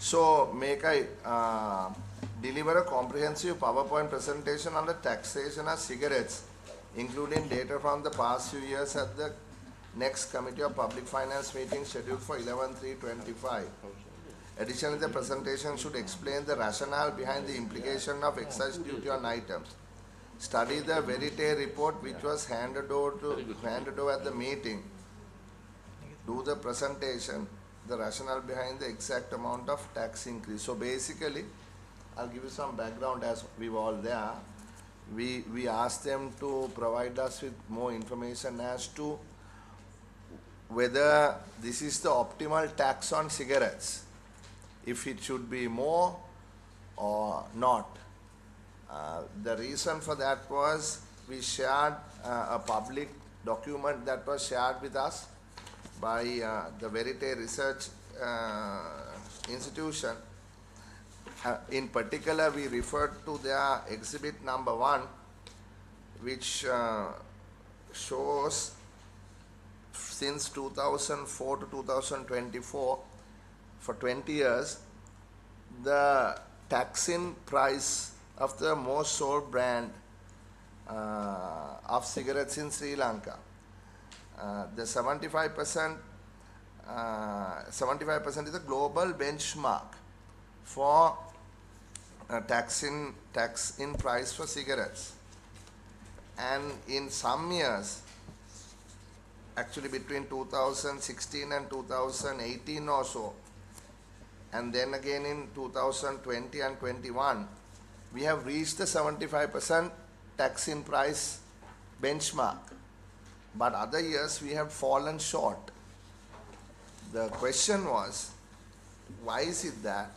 So, make I deliver a comprehensive PowerPoint presentation on the taxation of cigarettes, including data from the past few years at the next Committee of Public Finance meeting scheduled for 11/3/25. Additionally, the presentation should explain the rationale behind the implication of excise duty on items. Study the Verite report which was handed over at the meeting. Do the presentation, the rationale behind the exact amount of tax increase. So basically, I'll give you some background as we were all there. We asked them to provide us with more information as to whether this is the optimal tax on cigarettes, if it should be more or not. The reason for that was we shared a public document that was shared with us by the Verite Research Institution. In particular, we referred to their exhibit number 1, which shows since 2004 to 2024, for 20 years, the tax-in price of the most sold brand of cigarettes in Sri Lanka. The 75% is the global benchmark for tax-in price for cigarettes. And in some years, actually between 2016 and 2018 or so, and then again in 2020 and 21, we have reached the 75% tax-in price benchmark. But other years we have fallen short. The question was, why is it that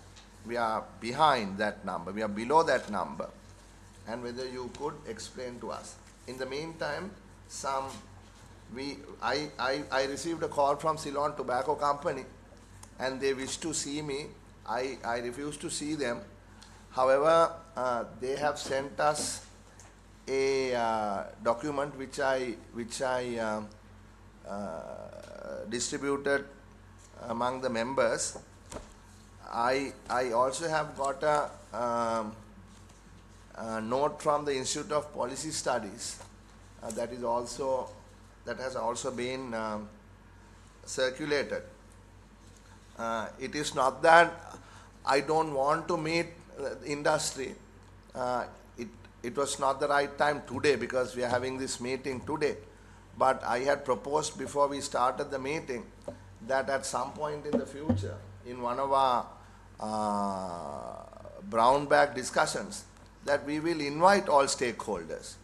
we are behind that number, we are below that number, and whether you could explain to us. In the meantime, I received a call from Ceylon Tobacco Company, and they wish to see me. I refused to see them. However, they have sent us a document which I distributed among the members. I also have got a note from the Institute of Policy Studies that has also been circulated. It is not that I don't want to meet the industry. It was not the right time today because we are having this meeting today. But I had proposed before we started the meeting that at some point in the future, in one of our brown bag discussions, that we will invite all stakeholders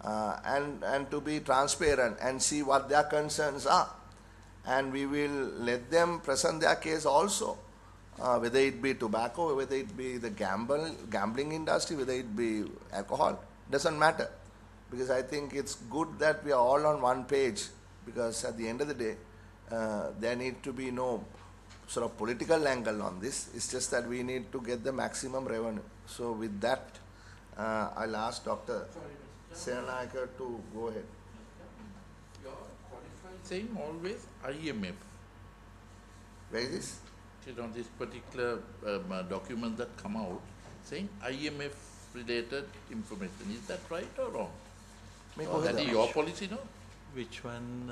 and to be transparent and see what their concerns are. And we will let them present their case also, whether it be tobacco, whether it be the gambling industry, whether it be alcohol, doesn't matter. Because I think it's good that we are all on one page, because at the end of the day, there need to be no sort of political angle on this. It's just that we need to get the maximum revenue. So with that, I'll ask Dr. Senanayake to go ahead. You're qualified saying always IMF. Where is this? It is on this particular document that come out saying IMF related information. Is that right or wrong? Or that is your policy, no? Which one?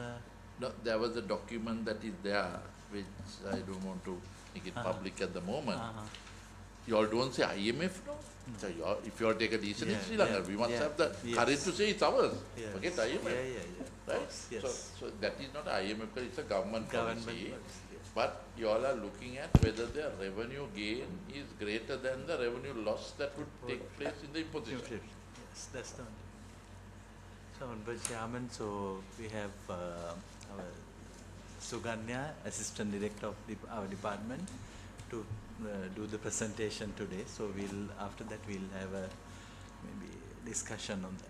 No, there was a document that is there, which I don't want to make it public at the moment. You all don't say IMF, no? So if you all take a decision in Sri Lanka, we must have the courage to say it's ours. Forget IMF. Right? Yes. So that is not IMF, it's a government policy. But you all are looking at whether the revenue gain is greater than the revenue loss that would take place in the imposition. Yes, that's the one. So, Honorable Chairman, so we have our Suganya, Assistant Director of our department, to do the presentation today. So after that we'll have a maybe discussion on that.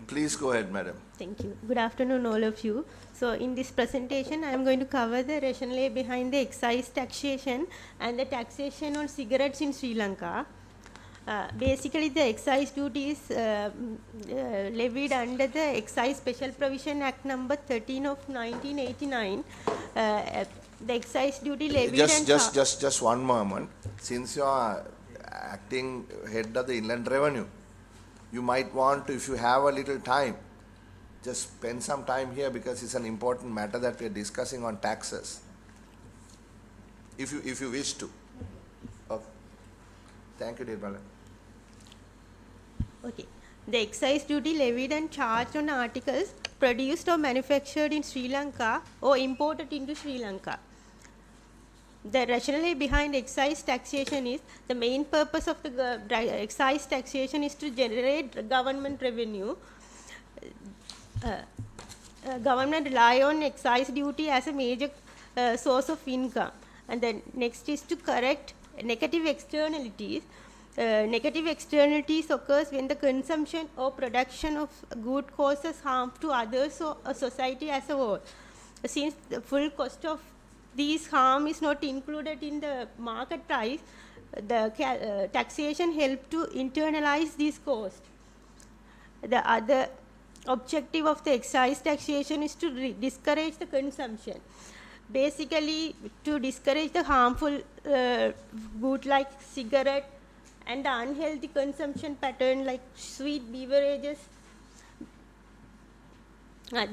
Please go ahead, madam. Thank you. Good afternoon, all of you. So in this presentation, I am going to cover the rationale behind the excise taxation and the taxation on cigarettes in Sri Lanka. Basically, the excise duty is levied under the Excise Special Provision Act number 13 of 1989. The excise duty levied and Just one moment. Since you are acting head of the inland revenue, you might want to, if you have a little time, just spend some time here because it's an important matter that we are discussing on taxes. If you wish to. Okay. Thank you, Nirmala. Okay. The excise duty levied and charged on articles produced or manufactured in Sri Lanka or imported into Sri Lanka. The rationale behind excise taxation is the main purpose of the excise taxation is to generate government revenue. Government rely on excise duty as a major source of income. And then next is to correct negative externalities. Negative externalities occurs when the consumption or production of good causes harm to others or a society as a whole. Since the full cost of these harm is not included in the market price, the taxation help to internalize these costs. The other objective of the excise taxation is to discourage the consumption. Basically, to discourage the harmful good like cigarette and the unhealthy consumption pattern like sweet beverages.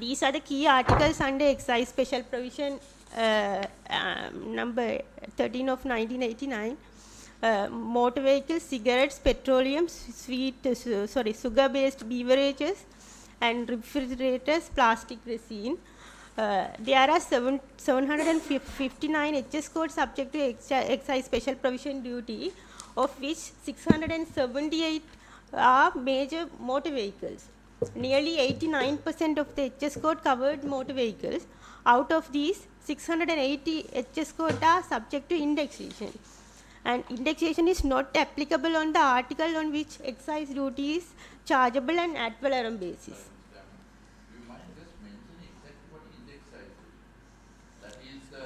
These are the key articles under excise special provision number 13 of 1989. Motor vehicles, cigarettes, petroleum, sugar-based beverages, and refrigerators, plastic resin. There are 759 HS codes subject to excise special provision duty, of which 678 are major motor vehicles. Nearly 89% of the HS code covered motor vehicles. Out of these, 680 HS code are subject to indexation. And indexation is not applicable on the article on which excise duty is chargeable on ad valorem basis. You mind just mentioning exactly what indexation is? That is the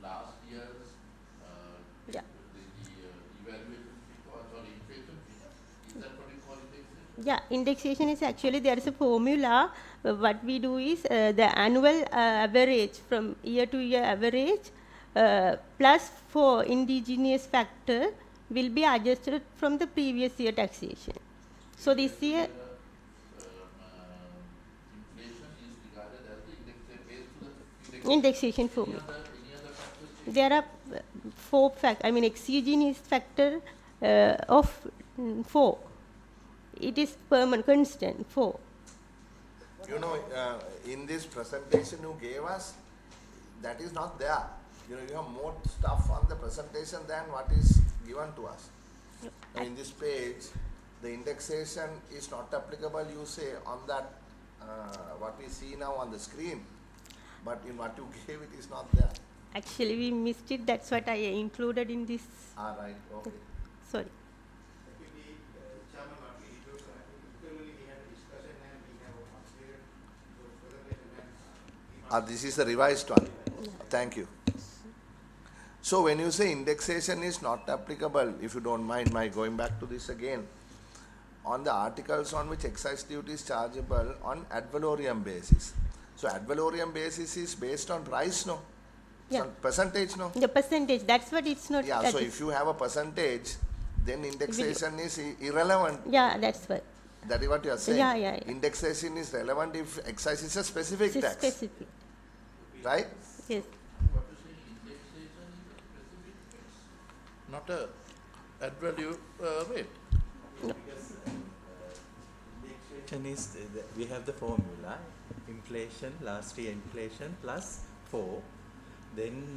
last year's Yeah. the evaluation figure, sorry, inflation figure. Is that what you call indexation? Yeah, indexation is actually, there is a formula. What we do is the annual average from year to year average plus for indigenous factor will be adjusted from the previous year taxation. So this year, Inflation is regarded as the indexation based to the indexation formula. any other factors? There are 4 factors, I mean exogenous factor of 4. It is permanent, constant, 4. You know, in this presentation you gave us, that is not there. You know, you have more stuff on the presentation than what is given to us. Now, in this page, the indexation is not applicable, you say, on that, what we see now on the screen. But in what you gave, it is not there. Actually, we missed it. That's what I included in this. Ah, right, okay. Sorry. Chairman, what we do, internally we had a discussion and we have considered the presentation and This is the revised one. Thank you. So when you say indexation is not applicable, if you don't mind my going back to this again, on the articles on which excise duty is chargeable on ad valorem basis. So ad valorem basis is based on price, no? Yeah. Some percentage, no? The percentage, that's what it's not. Yeah, that so is- if you have a percentage, then indexation is irrelevant. Yeah, that's what. That is what you are saying. Yeah, yeah, yeah. Indexation is relevant if excise is a specific It's tax, specific. right? Yes. What you say, indexation is a specific fix, not a ad value rate. Indexation is, we have the formula, inflation, last year inflation plus 4. Then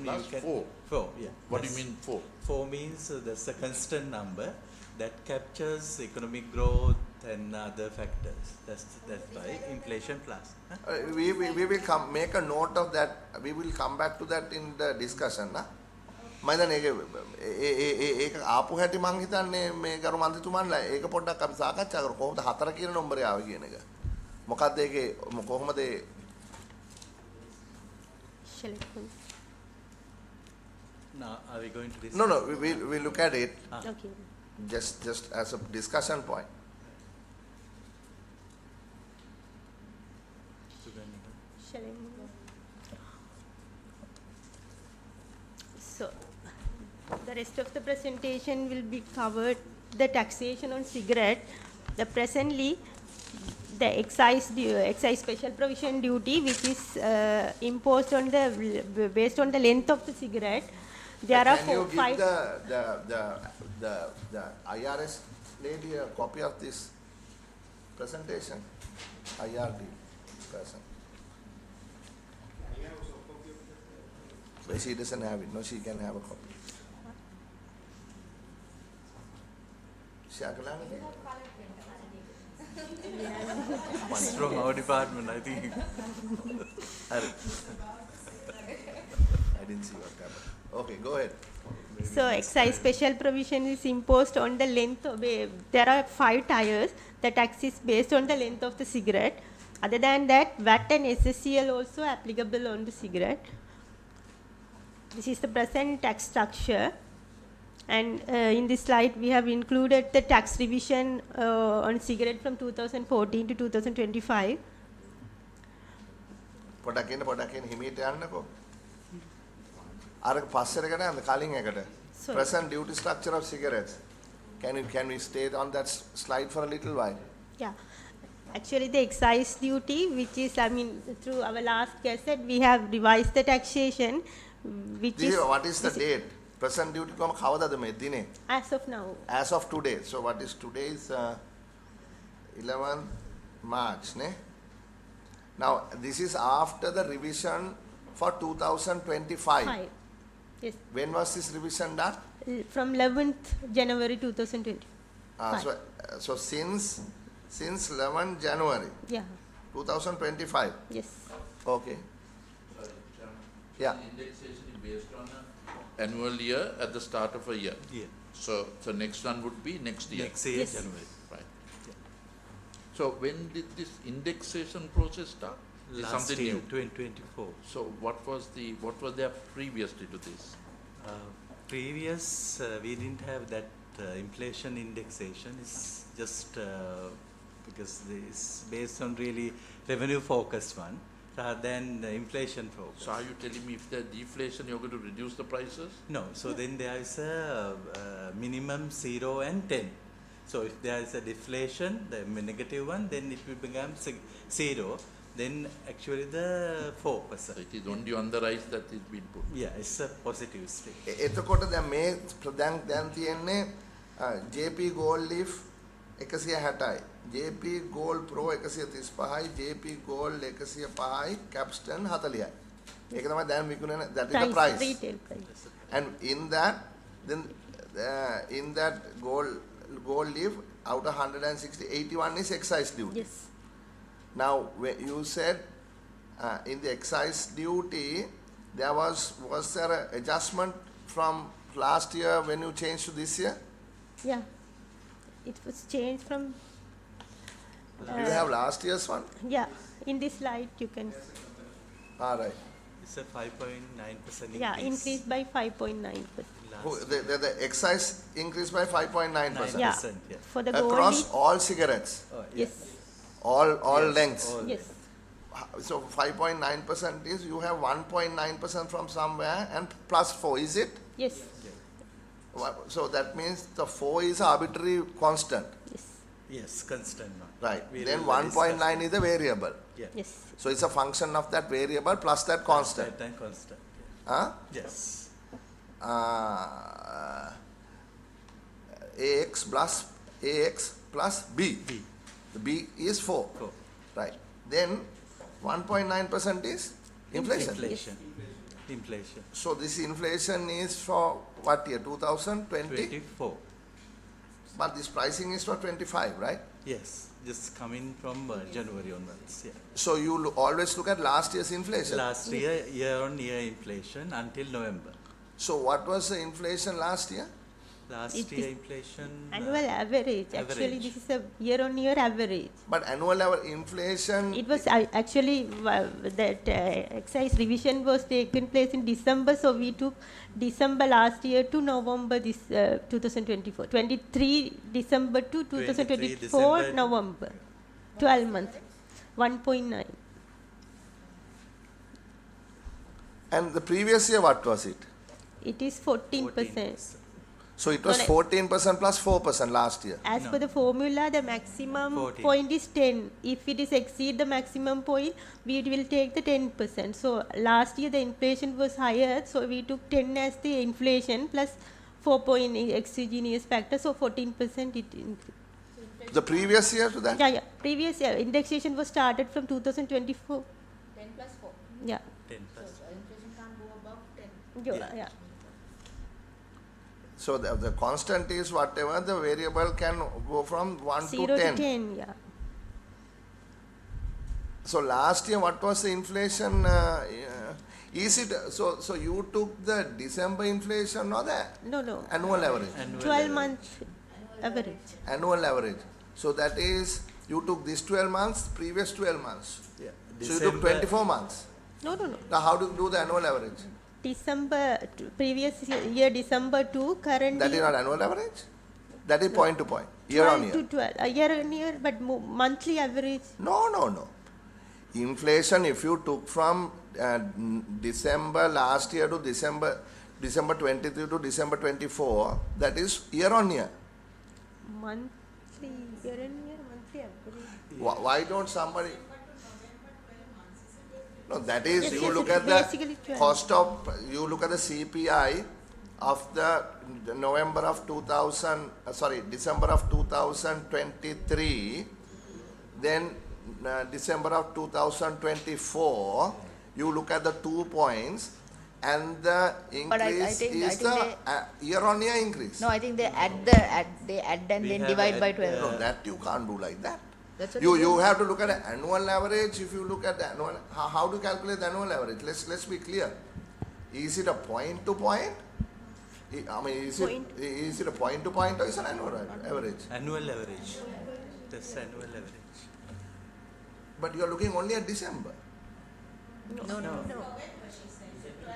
Plus you can... 4? 4, yeah. What do you That's- mean 4? 4 means that's a constant number that captures economic growth and other factors. That's why inflation plus. Huh? We will come make a note of that. We will come back to that in the discussion. Na? මම දැන් ඒක ආපු හැටි මං හිතන්නේ මේ ගරු මන්ත්‍රීතුමන්ලා ඒක පොඩ්ඩක් අපි සාකච්ඡා කරමු කොහොමද 4 කියන නම්බරේ ආවේ කියන එක. මොකක්ද ඒකේ කොහොමද Shall I go? Now, are we going to discuss? No, we look at it Okay. just as a discussion point. Shall I move? The rest of the presentation will be covered the taxation on cigarette. The presently the excise special provision duty, which is imposed on the based on the length of the cigarette. There are Can you give five. the IRS lady a copy of this presentation? IRD person. But she doesn't have it. No, she can have a copy. Shakalana? It's from our department, I think. I didn't see what happened. Okay, go ahead. So excise special provision is imposed on the length of there are 5 tires. The tax is based on the length of the cigarette. Other than that, VAT and SSCL also applicable on the cigarette. This is the present tax structure. And in this slide, we have included the tax revision on cigarette from 2014 to 2025. පොඩක් ඉන්න හිමීට යන්නකෝ. අර පස්සට යන්න කලින් එකට. Sorry. Present duty structure of cigarettes. Can we stay on that slide for a little while? Yeah. Actually, the excise duty, which is, I mean, through our last gazette, we have revised the taxation, which is What is the date? Present duty කොහම කවදාද මේ දිනේ? as of now. As of today. So what is today is 11 March, ne? Now this is after the revision for 2025. 5. Yes. When was this revision done? From 11th January 2020. So since 11 January Yeah. 2025. Yes. Okay. Yeah. Indexation is based on an annual year at the start of a year. Yeah. So next one would be next year. Next year, Yes. January. Right. So when did this indexation process start? Is Last something year, new? 2024. So what was there previously to this? Previous, we didn't have that inflation indexation. It's just because it's based on really revenue focused one rather than the inflation focus. So are you telling me if there's deflation, you're going to reduce the prices? No, so then there is a minimum 0 and 10. So if there is a deflation, the negative one, then it will become 0. Then actually the 4%. So it is only on the rise that is being put. Yeah, it's a positive state. එතකොට දැන් මේ දැන් තියෙන්නේ JP Gold Leaf 160යි. JP Gold Pro 135යි. JP Gold 105යි. Capstan 40යි. ඒක තමයි දැන් විකුණන that is the price. Retail price. And in that gold leaf out of 160 81 is excise duty. Yes. Now you said in the excise duty there was there an adjustment from last year when you changed to this year? Yeah. It was changed from. Do you have last year's one? Yeah. In this slide, you can. All right. It's a 5.9% increase. Yeah, increased by 5.9%. The excise increased by 5.9%. Yeah. 9%, yeah. For the gold Across leaf, all cigarettes, Oh, yeah. yes. all Yes, lengths. all Yes. So 5.9% is you have 1.9% from somewhere and plus 4, is it? Yes. So that means the 4 is arbitrary constant, Yes. Yes, constant one. right? We'll Then discuss 1.9 is the variable. Yeah. Yes. So it's a function of that variable plus that constant. That time constant. Huh? Yes. AX plus B. B. The B is 4. 4. Right. Then 1.9% is inflation. Inflation. Inflation. So this inflation is for what year? 2020? 24. But this pricing is for 25, right? Yes. Just coming from January onwards. Yeah. So you always look at last year's inflation. Last year, year-on-year inflation until November. So what was the inflation last year? Last It year is inflation. Annual average. Actually, average. this is a year-on-year average. But annual level inflation, It was actually that excise revision was taken place in December, so we took December last year to November this 2024. 23 December to 2024 December. November. 12 months. 1.9. and the previous year what was it? it is 14%. So it was No, 14% plus 4% last year. As No. per the formula, the maximum 14. point is 10. If it is exceed the maximum point, we will take the 10%. So last year the inflation was higher, so we took 10 as the inflation plus 4 point exogenous factor, so 14% it increased. The previous year to that? Yeah, yeah. Previous year indexation was started from 2024. 10 plus 4. Yeah. 10 plus. So inflation can't go above 10. Yeah. Yeah. So the constant is whatever, the variable can go from 1 0 to 10. to 10. Yeah. So last year, what was the inflation? Is it so? You took the December inflation or the No. annual average? Annual 12 average. months average. Annual average. So that is you took this 12 months, previous 12 months. Yeah. So you took 24 months. No. Now how do you do the annual average? December previous year December to current That is year not annual average. That is point to point, year 12 on to year. 12 year on year, but monthly average. No. Inflation, if you took from December last year to December 23 to December 24, that is year on year. Monthly year on year monthly average. Why don't somebody? No, that is, Yes, you yes, look it at is the basically 12. cost of, you look at the CPI of the November of 2000, December of 2023, then December of 2024, you look at the 2 points, and the But I increase think- is I think the year-on-year increase. No, I think they add and We then have divide by add, 12. No, that you can't do like that. That's what You have to look at the annual average. If you look at the annual, how do you calculate the annual average? Let's be clear. Is it a point to point? I mean, is it a point to point or is it an annual average? Annual average. That's annual average. But you are looking only at December. No.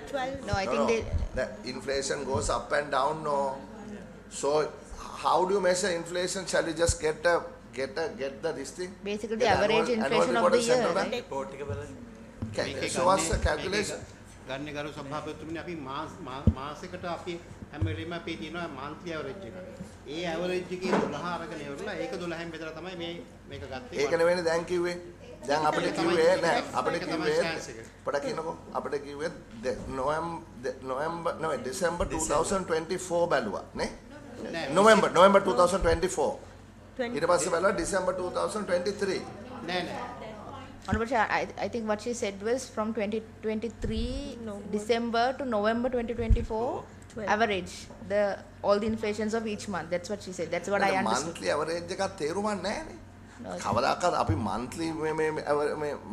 12. No, I No, think no. they. The inflation goes up and down. No. So how do you measure inflation? Shall you just get the this thing? Basically, Get the average annual inflation report of the central year, bank? right? Portable. Show us the calculation. ගන්න ගරු සභාපතිතුමනි අපි මාසෙකට අපි හැම වෙලෙම අපේ තියෙනවා monthly average එක. ඒ average එකේ 12 අරගෙන ඉවරලා ඒක 12න් බෙදලා තමයි මේක ගත්තේ. ඒක නෙවෙයි දැන් කිව්වේ. දැන් අපිට කිව්වේ නෑ අපිට ඒක තමයි කිව්වේ chance එක. පොඩක් කියනකො අපිට කිව්වේ නොවැම්බර් December 2024 බැලුවා නේ නෑ November 2024 20. ඊට පස්සේ බැලුවා December 2023 නෑ Honorable Chair, I think what she said was from 2023 December to November 2024 12. average all the inflations of each month. That's what she said. That's what I understood. monthly average එකක් තේරුමක් නැහැනේ No, කවදාකවත් අපි monthly මේ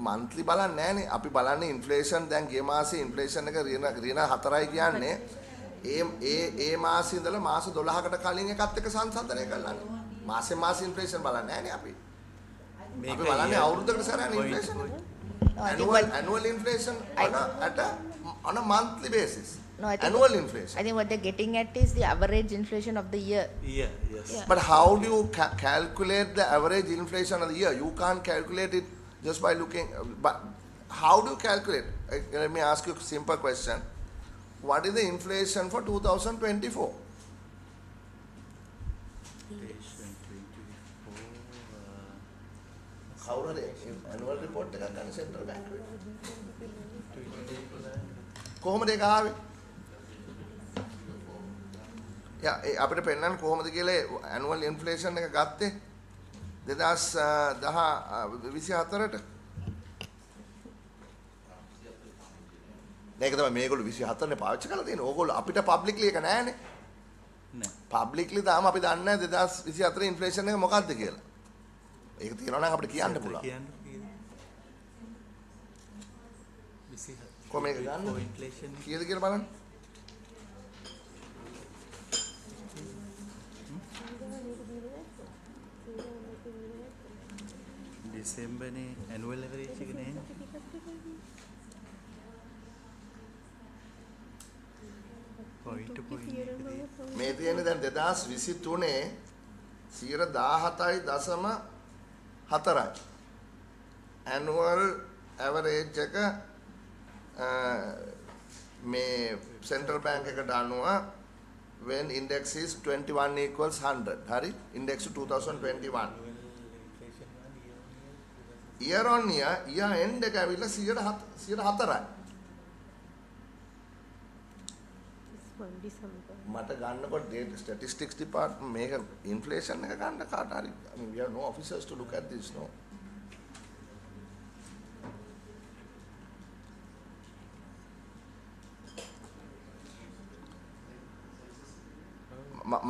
monthly බලන්නේ නැහැනේ අපි බලන්නේ inflation දැන් ගිය මාසේ inflation එක ඍණ 4යි කියන්නේ ඒ මාසේ ඉඳලා මාස 12කට කලින් එකත් එක්ක සංසන්දනය කරලානේ මාසේ inflation බලන්නේ නැහැනේ අපි අපි බලන්නේ අවුරුද්දකට සැරයක් inflation No, I think what, annual inflation on a monthly basis. No, I think Annual inflation. I think what they're getting at is the average inflation of the year. Yeah, yes. Yeah. But how do you calculate the average inflation of the year? You can't calculate it just by looking. But how do you calculate? Let me ask you a simple question. What is the inflation for 2024? How are they? Annual report එකක් ගන්න central bank එකේ. කොහොමද ඒක ආවේ? අපිට පෙන්නන්න කොහොමද කියලා annual inflation එක ගත්තේ 2024ට. මේක තමයි මේගොල්ලෝ 24නේ පාවිච්චි කරලා තියෙන්නේ. ඕගොල්ලෝ අපිට publicly එක නැහැනේ. නෑ. publicly තාම අපි දන්නේ නැහැ 2024 inflation එක මොකක්ද කියලා. ඒක තියෙනවා නම් අපිට කියන්න පුළුවන්. කොහොම මේක ගන්න? Inflation. කීයද කියලා බලන්න. December නේ annual average එක නේ. Point to point එකදී. මේ තියෙන්නේ දැන් 2023 17.4යි. annual average එක මේ central bank එකට අනුව when index is 21 equals 100 හරි index 2021 year on year year end එක ඇවිල්ලා 104යි මට ගන්නකොට data statistics department මේක inflation එක ගන්න කාට හරි I mean we have no officers to look at this no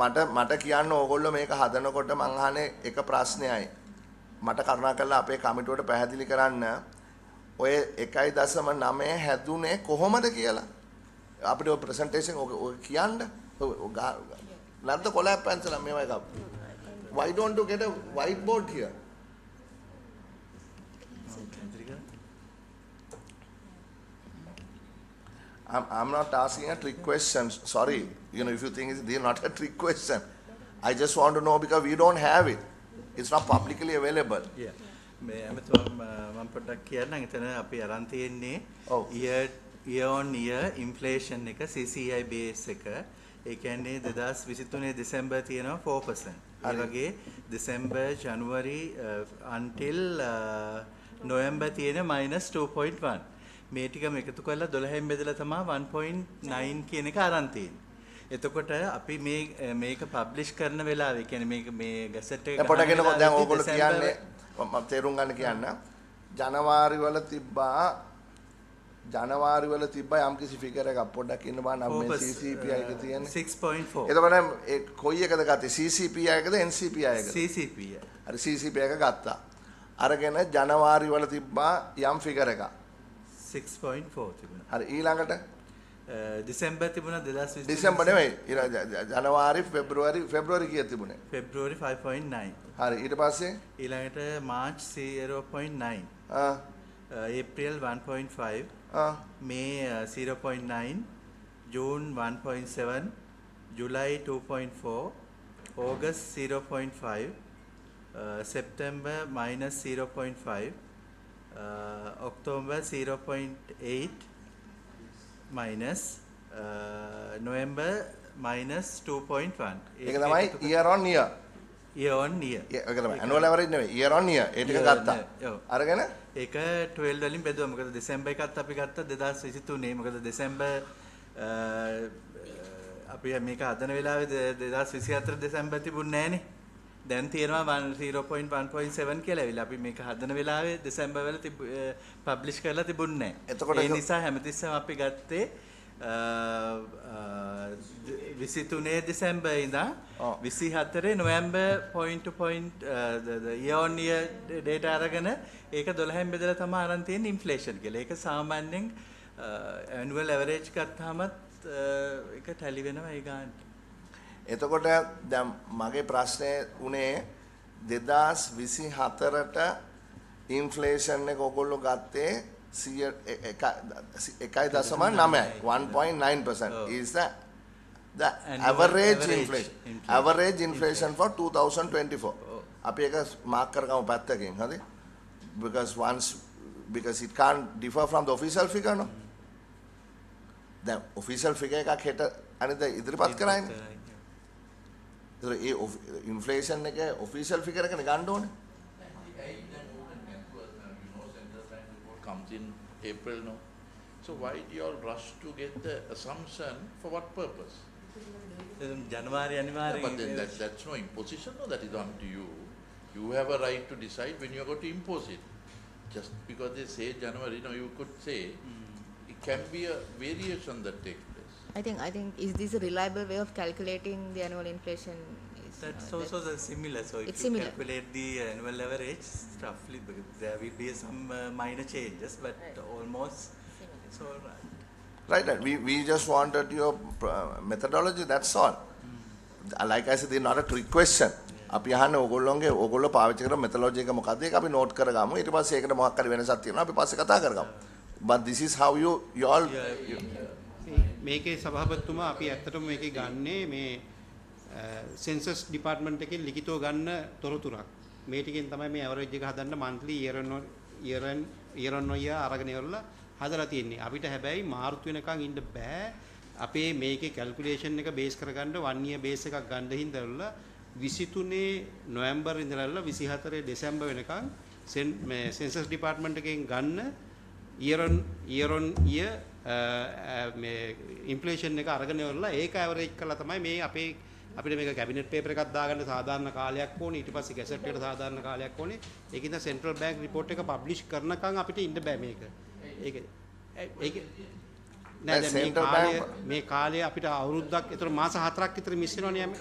මට කියන්න ඕගොල්ලෝ මේක හදනකොට මං අහන්නේ එක ප්‍රශ්නයයි මට කරුණාකරලා අපේ කමිටුවට පැහැදිලි කරන්න ඔය 1.9 හැදුනේ කොහොමද කියලා අපිට ඔය ප්‍රසන්ටේෂන් ඔය කියන්න නැත්නම් කොලැප් පැන්සලා මේවා එක why don't you get a whiteboard here I'm not asking a trick question. Sorry, you know, if you think it's not a trick question, I just want to know because we don't have it. It's not publicly available. Yeah. මේ මම පොඩ්ඩක් කියන්නම්. එතන අපි අරන් තියෙන්නේ year on year inflation එක CCI base එක. ඒ කියන්නේ 2023 දෙසැම්බර් තියෙනවා 4%. ඒ වගේ දෙසැම්බර් ජනවාරි until නොවැම්බර් තියෙන -2.1. මේ ටිකම එකතු කරලා 12න් බෙදලා තමයි 1.9 කියන එක අරන් තියෙන්නේ. එතකොට අපි මේක පබ්ලිෂ් කරන වෙලාවේ කියන්නේ මේක මේ ගැසට් එක පොඩ්ඩක් දැන් ඕගොල්ලෝ කියන්නේ මම තේරුම් ගන්න කියන්න ජනවාරි වල තිබ්බා යම් කිසි ෆිගර් එකක් පොඩ්ඩක් ඉන්න බලන්න මේ CCPI එක තියෙන්නේ 6.4. එතකොට ඒ කොයි එකද ගත්තේ CCPI එකද NCPI එකද? CCPI. හරි CCPI එක ගත්තා. අරගෙන ජනවාරි වල තිබ්බා යම් ෆිගර් එකක් 6.4 තිබුණා. හරි ඊළඟට දෙසැම්බර් තිබුණා 2020. දෙසැම්බර් නෙවෙයි ජනවාරි ෆෙබ්‍රුවාරි කීයද තිබුණේ? February 5.9. හරි ඊට පස්සේ ඊළඟට March 0.9. April 1.5. May 0.9. June 1.7. July 2.4. August 0.5. September -0.5. October 0.8 minus November -2.1. ඒක තමයි year on year. Year on year. ඒක තමයි annual average නෙවෙයි year on year. ඒ ටික ගත්තා. අරගෙන ඒක 12 වලින් බෙදුවා. මොකද දෙසැම්බර් එකත් අපි ගත්තා 2023. මොකද දෙසැම්බර් අපි මේක හදන වෙලාවේ 2024 දෙසැම්බර් තිබුණේ නැහනේ. දැන් තියෙනවා 0.1.7 කියලා ඇවිල්ලා අපි මේක හදන වෙලාවේ දෙසැම්බර් වල පබ්ලිෂ් කරලා තිබුණේ නැහැ. ඒ නිසා හැමතිස්සෙම අපි ගත්තේ 23 දෙසැම්බර් ඉඳන් 24 November point to point year on year data අරගෙන ඒක 12න් බෙදලා තමයි අරන් තියෙන්නේ ඉන්ෆ්ලේෂන් කියලා. ඒක සාමාන්‍යයෙන් annual average ගත්තාමත් ඒක ටැලි වෙනවා ඒ ගානට. එතකොට දැන් මගේ ප්‍රශ්නේ උනේ 2024ට ඉන්ෆ්ලේෂන් එක ඔයගොල්ලෝ ගත්තේ 1.9% is the average inflation for 2024 අපි එක මාක් කරගමු පැත්තකින් හරි because it can't differ from the official figure no the official figure එකක් හෙට අනිත් ඉදිරිපත් කරන්නේ ඒ ඉන්ෆ්ලේෂන් එක ඔෆිෂල් ෆිගර් එකනේ ගන්න ඕනේ. Central Bank report comes in April now. So why do you all rush to get the assumption for what purpose? ජනවාරි අනිවාර්යයෙන්. But then that's no imposition, no, that is on to you. You have a right to decide when you are going to impose it. Just because they say January, no, you could say it can be a variation that takes place. I think is this a reliable way of calculating the annual inflation? That's also similar. So if you calculate the annual average, roughly there will be some minor changes, but almost it's all right. Right. We just wanted your methodology. That's all. Like I said, it's not a trick question. අපි අහන්නේ ඕගොල්ලෝ පාවිච්චි කරන methodology එක මොකක්ද ඒක අපි note කරගමු. ඊට පස්සේ ඒකට මොකක් හරි වෙනසක් තියෙනවා. අපි පස්සේ කතා කරගමු. But this is how you all මේකේ සභාපතිතුමා අපි ඇත්තටම මේකේ ගන්නේ මේ සෙන්සස් ඩිපාර්ට්මන්ට් එකේ ලිඛිතව ගන්න තොරතුරක්. මේ ටිකෙන් තමයි මේ ඇවරේජ් එක හදන්න monthly year on year අරගෙන ඉවරලා හදලා තියෙන්නේ. අපිට හැබැයි මාර්තු වෙනකන් ඉන්න බෑ. අපේ මේකේ කැල්කියුලේෂන් එක බේස් කරගන්න 1 year බේස් එකක් ගන්න හින්දාලා 23 නොවැම්බර් ඉඳලා 24 දෙසැම්බර් වෙනකන් මේ සෙන්සස් ඩිපාර්ට්මන්ට් එකෙන් ගන්න year on year මේ ඉන්ෆ්ලේෂන් එක අරගෙන ඉවරලා ඒක ඇවරේජ් කරලා තමයි මේ අපේ අපිට මේක කැබිනට් පේපර් එකක් දාගන්න සාධාරණ කාලයක් ඕනේ. ඊට පස්සේ ගැසට් එකට සාධාරණ කාලයක් ඕනේ. ඒකින්ද සෙන්ට්‍රල් බැංක් රිපෝට් එක පබ්ලිෂ් කරනකන් අපිට ඉන්න බෑ මේක. ඒක නෑ දැන් මේ කාලය අපිට අවුරුද්දක් ඒතර මාස 4ක් විතර මිස් වෙනවනේ යන්නේ.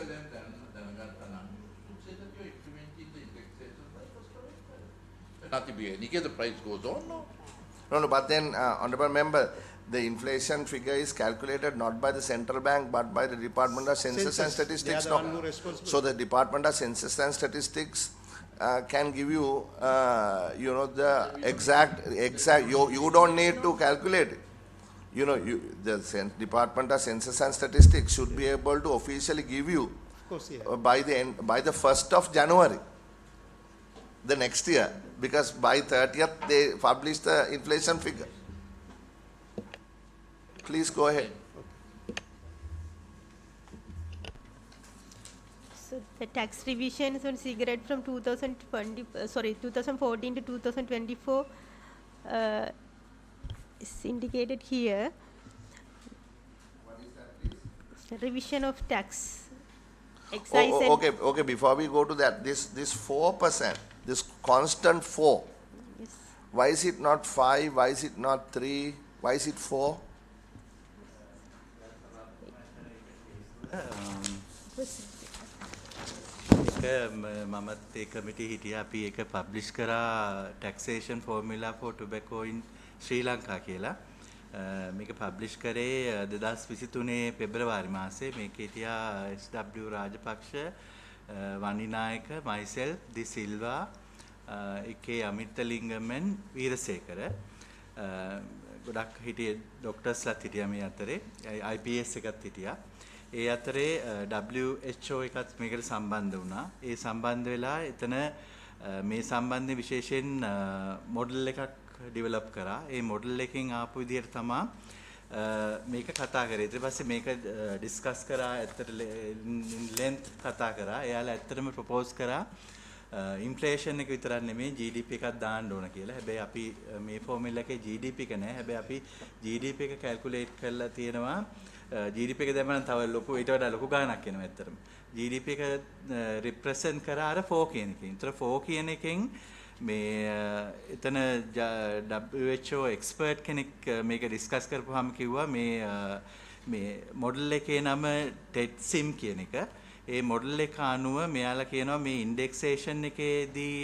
the price goes on, no? No, but then, honorable member, the inflation figure is calculated not by the central bank but by the Department of Census and Statistics. They are the one who responsible. So the Department of Census and Statistics can give you, the exact. You don't need to calculate it. The Department of Census and Statistics should be able to officially give you Of course, yeah. by the 1st of January the next year, because by 30th they publish the inflation figure. Please go ahead. So the tax revisions on cigarette from 2014 to 2024 is indicated here. What is that, please? Revision of tax. Excise and Okay. Before we go to that, this 4%, this constant 4. yes. Why is it not 5? Why is it not 3? Why is it 4? මමත් ඒ කමිටි හිටියා අපි ඒක publish කරා taxation formula for tobacco in ශ්‍රී ලංකා කියලා. මේක publish කරේ 2023 පෙබරවාරි මාසේ. මේක හිටියා SW රාජපක්ෂ, වනිනායක, myself, ඩි සිල්වා, එකේ අමිතලිංගමන්, වීරසේකර. ගොඩක් හිටියේ ડોක්ටර්ස්ලාත් හිටියා මේ අතරේ. IPS එකත් හිටියා. ඒ අතරේ WHO එකත් මේකට සම්බන්ධ වුණා. ඒ සම්බන්ධ වෙලා එතන මේ සම්බන්ධයෙන් විශේෂයෙන් මොඩල් එකක් ඩෙවලොප් කරා. ඒ මොඩල් එකෙන් ආපු විදිහට තමයි මේක කතා කරේ. ඊට පස්සේ මේක ඩිස්කස් කරා, ඇත්තට ලෙන්ත් කතා කරා. එයාලා ඇත්තටම ප්‍රොපෝස් කරා ඉන්ෆ්ලේෂන් එක විතරක් නෙමෙයි GDP එකක් දාන්න ඕන කියලා. හැබැයි අපි මේ ෆෝමියුලා එකේ GDP එක නැහැ. හැබැයි අපි GDP එක කැල්කියුලේට් කරලා තියෙනවා. GDP එක දැම්මම තව ලොකු ඊට වඩා ලොකු ගාණක් එනවා ඇත්තටම. GDP එක රිප්‍රසන්ට් කරා අර 4 කියන එකෙන්. ඒතර 4 කියන එකෙන් මේ එතන WHO එක්ස්පර්ට් කෙනෙක් මේක ඩිස්කස් කරපුවාම කිව්වා මේ මොඩල් එකේ නම TEDSIM කියන එක. ඒ මොඩල් එක අනුව මෙයාලා කියනවා මේ ඉන්ඩෙක්සේෂන් එකේදී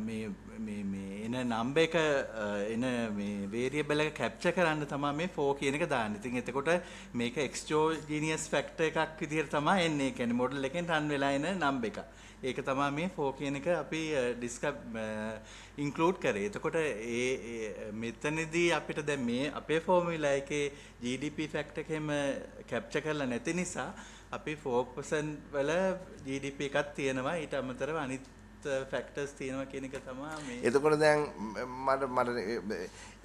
මේ එන නම්බර් එක එන මේ වේරියබල් එක කැප්චර් කරන්න තමයි මේ 4 කියන එක දාන්නේ. ඉතින් එතකොට මේක එක්ස්ට්‍රෝජිනියස් ෆැක්ටර් එකක් විදිහට තමයි එන්නේ. ඒ කියන්නේ මොඩල් එකෙන් රන් වෙලා එන නම්බර් එක. ඒක තමයි මේ 4 කියන එක අපි ඉන්ක්ලූඩ් කරේ. එතකොට මෙතනදී අපිට දැන් මේ අපේ ෆෝමියුලා එකේ GDP ෆැක්ටර් එකෙම කැප්චර් කරලා නැති නිසා අපි 4% වල GDP එකක් තියෙනවා. ඊට අමතරව අනිත් ෆැක්ටර්ස් තියෙනවා කියන එක තමයි මේ. එතකොට දැන් මට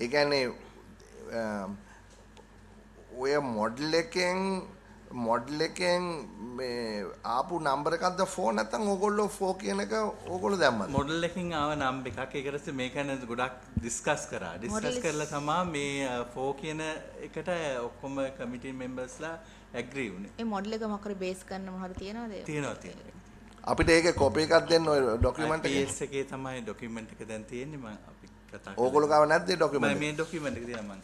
ඒ කියන්නේ ඔය මොඩල් එකෙන් මේ ආපු නම්බර එකක්ද 4 නැත්නම් ඕගොල්ලෝ 4 කියන එක ඕගොල්ලෝ දැම්මද? මොඩල් එකකින් ආව නම්බර් එකක්. ඒක ඊට මේක ගැන ගොඩක් ඩිස්කස් කරා. ඩිස්කස් කරලා තමයි මේ 4 කියන එකට ඔක්කොම කමිටි මෙම්බර්ස්ලා ඇග්‍රී වුණේ. ඒ මොඩල් එක මොකද බේස් කරන්න මොනවද තියනවද? තියෙනවා. අපිට ඒකේ කොපි එකක් දෙන්න ඔය ડોකියුමන්ට් එකේ. IPS එකේ තමයි ડોකියුමන්ට් එක දැන් තියෙන්නේ. මම අපි කතා ඕගොල්ලෝ ගාව නැද්ද ඒ ડોකියුමන්ට් එක? මේ ડોකියුමන්ට් එක තියෙනවා මම.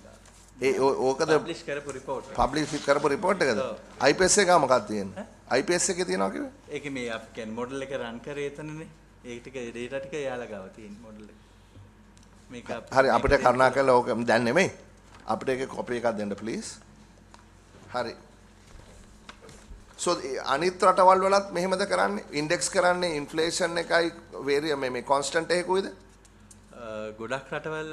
ඕකද පබ්ලිෂ් කරපු රිපෝට්. පබ්ලිෂ් කරපු රිපෝට් එකද? IPS එක මොකක්ද තියෙන්නේ? IPS එකේ තියෙනවා කිව්වේ? ඒකේ මේ අපි කියන්නේ මොඩල් එක රන් කරේ එතනනේ. ඒක ටික ඩේටා ටික එයාලා ගාව තියෙන මොඩල් එක. මේක හරි අපිට කරුණා කරලා ඕක දැන් නෙමෙයි. අපිට ඒකේ කොපි එකක් දෙන්න ප්ලීස්. හරි. So අනිත් රටවල් වලත් මෙහෙමද කරන්නේ? ඉන්ඩෙක්ස් කරන්නේ ඉන්ෆ්ලේෂන් එකයි වේරිය මේ කොන්ස්ටන්ට් එකකුයිද? ගොඩක් රටවල්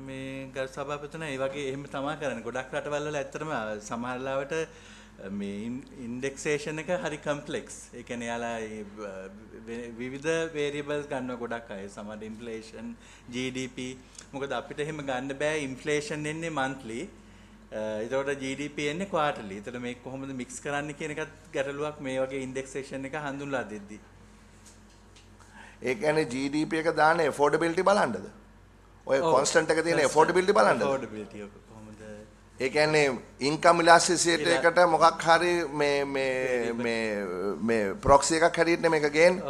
මේ ගරු සභාපතිතුමා ඒ වගේ එහෙම තමයි කරන්නේ. ගොඩක් රටවල් වල ඇත්තටම සමහර ලාවට මේ ඉන්ඩෙක්සේෂන් එක හරි කම්ප්ලෙක්ස්. ඒ කියන්නේ යාලා විවිධ වේරියබල්ස් ගන්න ගොඩක් අය. සමහර ඉන්ෆ්ලේෂන්, GDP. මොකද අපිට එහෙම ගන්න බෑ ඉන්ෆ්ලේෂන් එන්නේ monthly. ඒතකොට GDP එන්නේ quarterly. ඒතකොට මේක කොහොමද මික්ස් කරන්න කියන එකත් ගැටලුවක් මේ වගේ ඉන්ඩෙක්සේෂන් එක හඳුන්ලා දෙද්දී. ඒ කියන්නේ GDP එක දාන්නේ affordability බලන්නද? ඔය constant එක තියෙන affordability බලන්නද? affordability එක කොහොමද? ඒ කියන්නේ income elasticity එකට මොකක් හරි මේ proxy එකක් හැටියට මේක ගේන්නේ. ඔව්.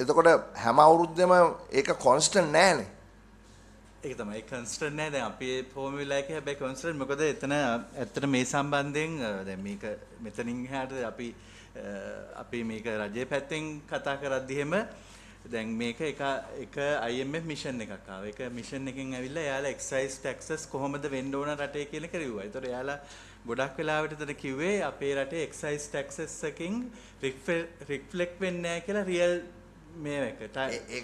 එතකොට හැම අවුරුද්දෙම ඒක constant නෑනේ. ඒක තමයි කන්ස්ටන්ට් නෑ දැන් අපේ ෆෝමියුලා එකේ හැබැයි කන්ස්ටන්ට් මොකද එතන ඇත්තට මේ සම්බන්ධයෙන් දැන් මේක මෙතනින් එහාට අපි මේක රජයේ පැත්තෙන් කතා කරද්දී එහෙම දැන් මේක එක IMF මිෂන් එකක් ආවා. ඒක මිෂන් එකෙන් ඇවිල්ලා එයාලා එක්සයිස් ටැක්සස් කොහොමද වෙන්න ඕන රටේ කියලා කිව්වා. ඒතකොට එයාලා ගොඩක් වෙලාවට එතන කිව්වේ අපේ රටේ එක්සයිස් ටැක්සස් එකකින් රිෆ්ලෙක්ට් වෙන්නේ නැහැ කියලා රියල් මේක ඒක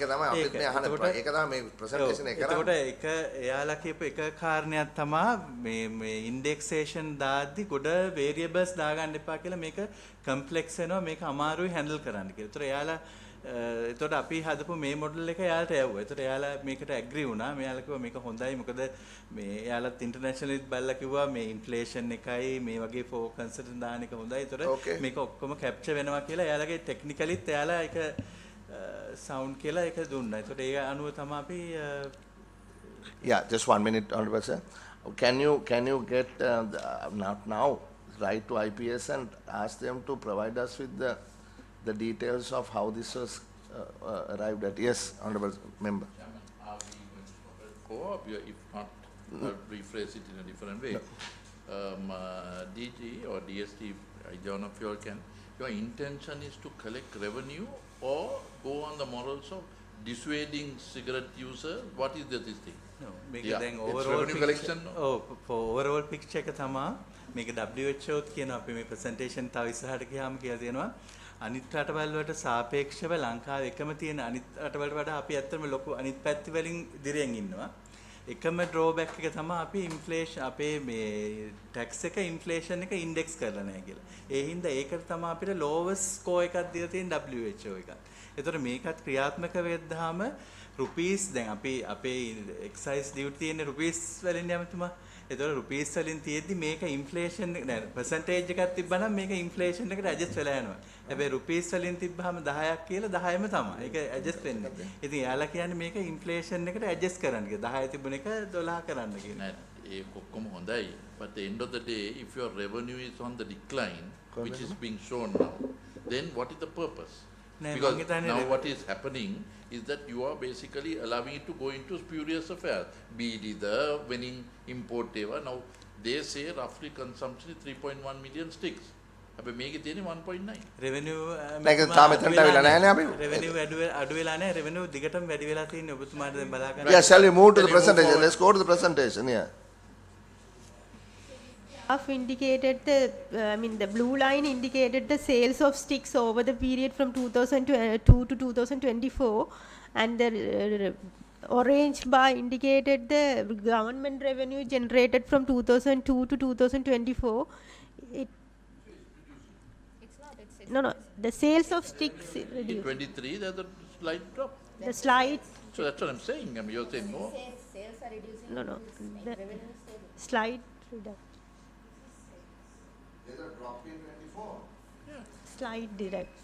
තමයි අපිත් මේ අහන ඒක තමයි මේ ප්‍රසන්ටේෂන් එක කරන්නේ. එතකොට එක එයාලා කියපු එක කාරණයක් තමයි මේ ඉන්ඩෙක්සේෂන් දාද්දි ගොඩ වේරියබල්ස් දාගන්න එපා කියලා මේක කම්ප්ලෙක්ස් වෙනවා මේක අමාරුයි හැන්ඩල් කරන්න කියලා. ඒතකොට එයාලා එතකොට අපි හදපු මේ මොඩල් එක එයාලට යවුවා. ඒතකොට එයාලා මේකට ඇග්‍රී වුණා. මෙයාලා කිව්වා මේක හොඳයි. මොකද මේ එයාලත් ඉන්ටර්නැෂනලිත් බලලා කිව්වා මේ ඉන්ෆ්ලේෂන් එකයි මේ වගේ ෆෝකන්ස්ට දාන එක හොඳයි. ඒතකොට මේක ඔක්කොම කැප්චර් වෙනවා කියලා එයාලගේ ටෙක්නිකලිත් එයාලා ඒක sound කියලා එක දුන්නා. ඒතකොට ඒ අනුව තමයි අපි Yeah, just 1 minute, Honorable Sir. Can you get not now write to IPS and ask them to provide us with the details of how this was arrived at? Yes, Honorable Member. Chairman, are we going to co-op? If not, rephrase it in a different way. DG or DST, either one of you all can. Your intention is to collect revenue or go on the morals of dissuading cigarette users? What is this thing? No, මේක Yeah, දැන් it's overall revenue collection, no? for overall picture එක තමයි මේක WHO ත් කියනවා අපි මේ presentation තව ඉස්සරහට ගියාම කියලා තියෙනවා අනිත් රටවල් වලට සාපේක්ෂව ලංකාවේ එකම තියෙන අනිත් රටවලට වඩා අපි ඇත්තටම ලොකු අනිත් පැති වලින් දිරියෙන් ඉන්නවා. එකම ඩ්‍රෝබැක් එක තමයි අපි ඉන්ෆ්ලේෂන් අපේ මේ ටැක්ස් එක ඉන්ෆ්ලේෂන් එක ඉන්ඩෙක්ස් කරලා නැහැ කියලා. ඒ හින්දා ඒකට තමයි අපිට lowest score එකක් දීලා තියෙන WHO එකක්. ඒතර මේකත් ක්‍රියාත්මක වෙද්දාම රුපීස් දැන් අපි අපේ එක්සයිස් ඩියුටි තියෙන්නේ රුපීස් වලින් යමතුමා. ඒතර රුපීස් වලින් තියෙද්දි මේක ඉන්ෆ්ලේෂන් දැන් පර්සන්ටේජ් එකක් තිබ්බනම් මේක ඉන්ෆ්ලේෂන් එකට ඇඩ්ජස්ට් වෙලා යනවා. හැබැයි රුපීස් වලින් තිබ්බහම 10ක් කියලා 10ම තමයි. ඒක ඇඩ්ජස්ට් වෙන්නේ. ඉතින් එයාලා කියන්නේ මේක ඉන්ෆ්ලේෂන් එකට ඇඩ්ජස්ට් කරන්න කියලා. 10 තිබුණ එක 12 කරන්න කියලා. ඒ කොක්කොම හොඳයි. But at the end of the day, if your revenue is on the decline, which is being shown now, then what is the purpose? Because now what is happening is that you are basically allowing it to go into spurious affairs. Be it the winning import ever. Now they say roughly consumption is 3.1 million sticks. හැබැයි මේකේ තියෙන්නේ 1.9. revenue මේක තාම එතනට අවිලා නැහැ නේ අපි. revenue අඩු වෙලා නැහැ. revenue දිගටම වැඩි වෙලා තියෙන්නේ ඔබතුමාට දැන් බලා ගන්න. Yeah, shall we move to the presentation? Let's go to the presentation. Yeah. Graph indicated the, the blue line indicated the sales of sticks over the period from 2002 to 2024, and the orange bar indicated the government revenue generated from 2002 to 2024. No, the sales of sticks In reduced. 23, there's a slight drop. The slide, So that's what I'm saying. I mean, you're saying no. Sales are reducing. no, the slide reduction. There's a drop in 24. Slide direct.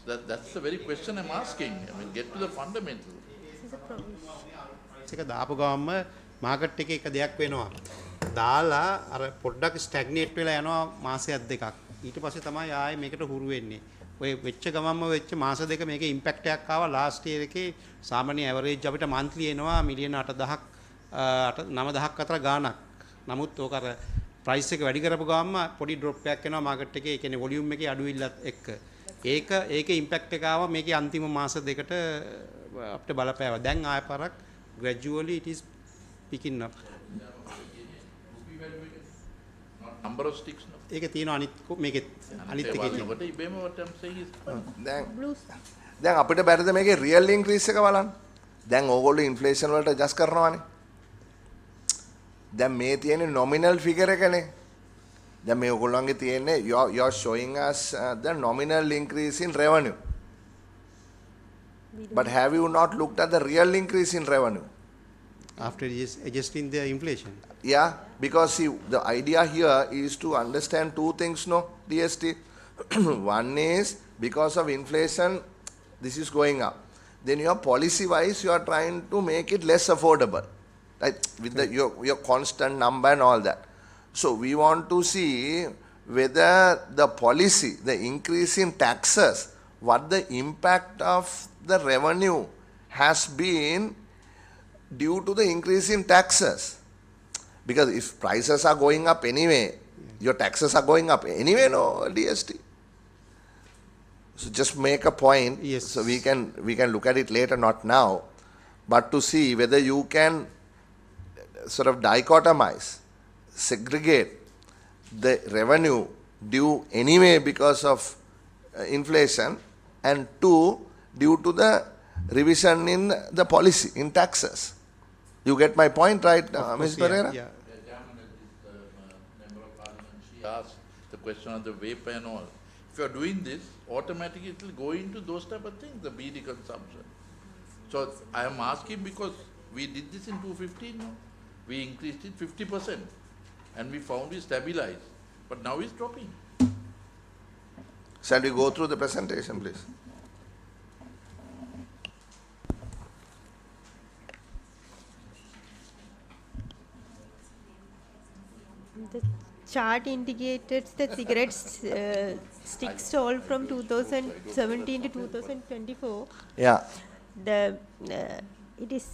So that's the very question I'm asking. I mean, get to the fundamental. This is a provision. එක දාපු ගමන්ම market එකේ එක දෙයක් වෙනවා. දාලා අර පොඩ්ඩක් ස්ටැග්නේට් වෙලා යනවා මාසයක් දෙකක්. ඊට පස්සේ තමයි ආයේ මේකට හුරු වෙන්නේ. ඔය වෙච්ච ගමන්ම වෙච්ච මාස දෙක මේකේ ඉම්පැක්ට් එකක් ආවා. ලාස්ට් ඉයර් එකේ සාමාන්‍ය ඇවරේජ් අපිට මන්ත්ලි එනවා මිලියන 8000ක් 9000ක් අතර ගාණක්. නමුත් ඕක අර ප්‍රයිස් එක වැඩි කරපු ගමන්ම පොඩි ඩ්‍රොප් එකක් එනවා මාකට් එකේ. ඒ කියන්නේ වොලියුම් එකේ අඩුවිල්ලත් එක්ක. ඒකේ ඉම්පැක්ට් එක ආවා මේකේ අන්තිම මාස දෙකට අපිට බලපෑවා. දැන් ආය පාරක් gradually it is picking up. Not number of sticks, no. ඒකේ තියෙන අනිත් මේකේ අනිත් එකේ තියෙන. But what I'm saying is දැන් අපිට බැරිද මේකේ රියල් ඉන්ක්‍රීස් එක බලන්න. දැන් ඕගොල්ලෝ ඉන්ෆ්ලේෂන් වලට ඇඩ්ජස්ට් කරනවානේ. දැන් මේ තියෙන්නේ nominal figure එකනේ. දැන් මේ ඔයගොල්ලන්ගේ තියෙන්නේ you're showing us the nominal increase in revenue. But have you not looked at the real increase in revenue? After adjusting the inflation. Yeah, because see, the idea here is to understand two things, no, DST. One is because of inflation, this is going up. Then your policy-wise, you are trying to make it less affordable, right? With the, your constant number and all that. So we want to see whether the policy, the increase in taxes, what the impact of the revenue has been due to the increase in taxes. Because if prices are going up anyway, your taxes are going up anyway, no, DST. So just make a point. Yes. So we can look at it later, not now, but to see whether you can sort of dichotomize, segregate the revenue due anyway because of inflation, and two, due to the revision in the policy, in taxes. You get my point, right, Ms. Pereira? Yeah. Chairman, Member of Parliament, she asked the question on the vapor and all. If you are doing this, automatically it will go into those type of things, the BD consumption. So I am asking because we did this in 2015, no? We increased it 50% and we found it stabilized, but now it's dropping. Shall we go through the presentation, please? The chart indicated the cigarettes sticks sold from 2017 to 2024. Yeah. It is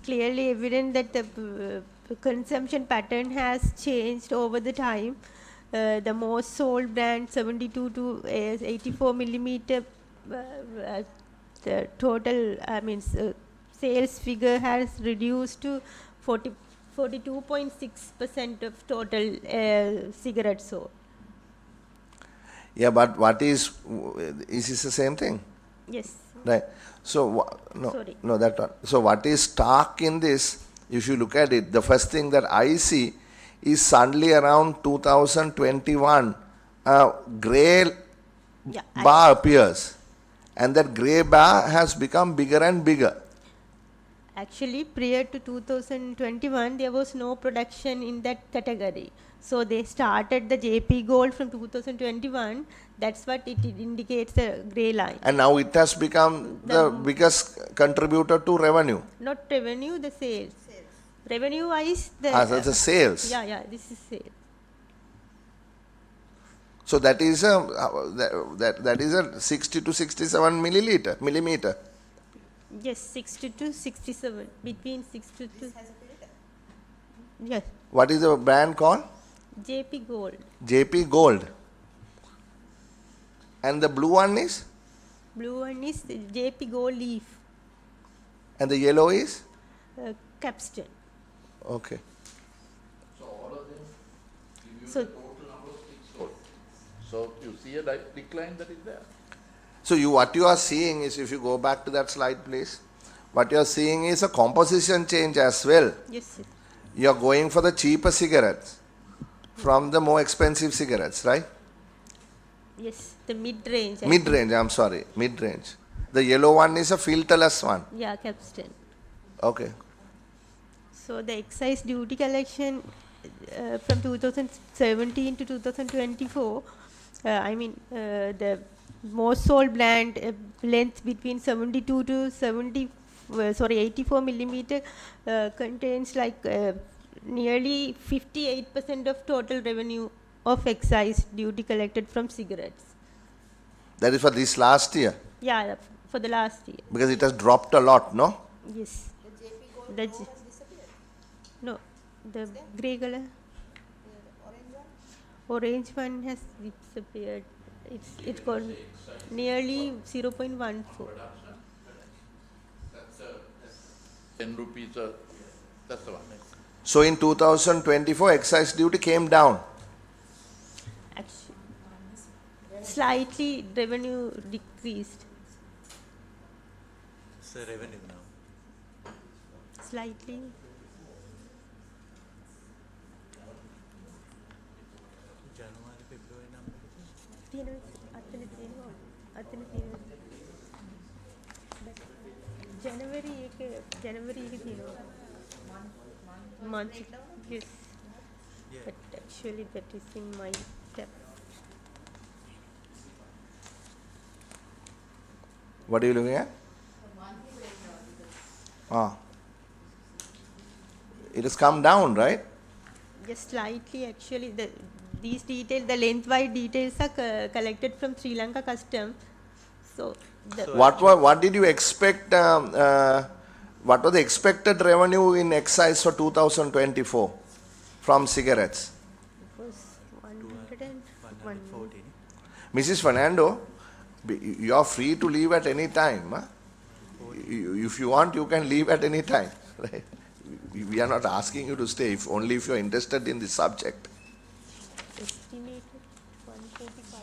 clearly evident that the consumption pattern has changed over the time. The most sold brand 72 to 84 millimeter, the total sales figure has reduced to 42.6% of total cigarettes sold. Yeah, but what is this the same thing? Yes. Right. So, Sorry. no, that one. So, what is stark in this, if you look at it, the first thing that I see is suddenly around 2021, a grey Yeah. bar appears. And that grey bar has become bigger and bigger. Actually, prior to 2021, there was no production in that category. So they started the JP Gold from 2021. That's what it indicates, the grey line. And now it has become the biggest contributor to revenue. Not revenue, the sales. Revenue wise, the So the sales. yeah, this is sales. So that is a that is a 60 to 67 millimeter. Yes, 60 to 67, between 60 to. Yes, What is the brand called? JP Gold. JP Gold. And the blue one is? Blue one is JP Gold Leaf, And the yellow is? Capstan. Okay. So all of them give you So- the total number of sticks sold. So you see a decline that is there. So what you are seeing is, if you go back to that slide, please, what you are seeing is a composition change as well. Yes, yes. You are going for the cheaper cigarettes from the more expensive cigarettes, right? Yes, the mid-range. Mid-range, I'm sorry, mid-range. The yellow one is a filterless one. Yeah, Capstan. Okay. So the excise duty collection from 2017 to 2024, the most sold brand length between 72 to 84 millimeter contains nearly 58% of total revenue of excise duty collected from cigarettes. That is for this last year, Yeah, for the last year. because it has dropped a lot, no? Yes. The no, the grey color. Orange one has disappeared. It's got nearly 0.14. 10 rupees, that's the one. So in 2024, excise duty came down. Actually, slightly revenue decreased. It's a revenue now. Slightly. January month. Yes. But actually that is in my tab. What are you looking at? Ah. It has come down, right? Just slightly actually these details, the lengthwise details are collected from Sri Lanka Custom. So What did you expect? What was the expected revenue in excise for 2024 from cigarettes? it was 101. 140. Mrs. Fernando, you are free to leave at any time. Huh? If you want, you can leave at any time. Right? We are not asking you to stay, only if you are interested in the subject. Estimated 145.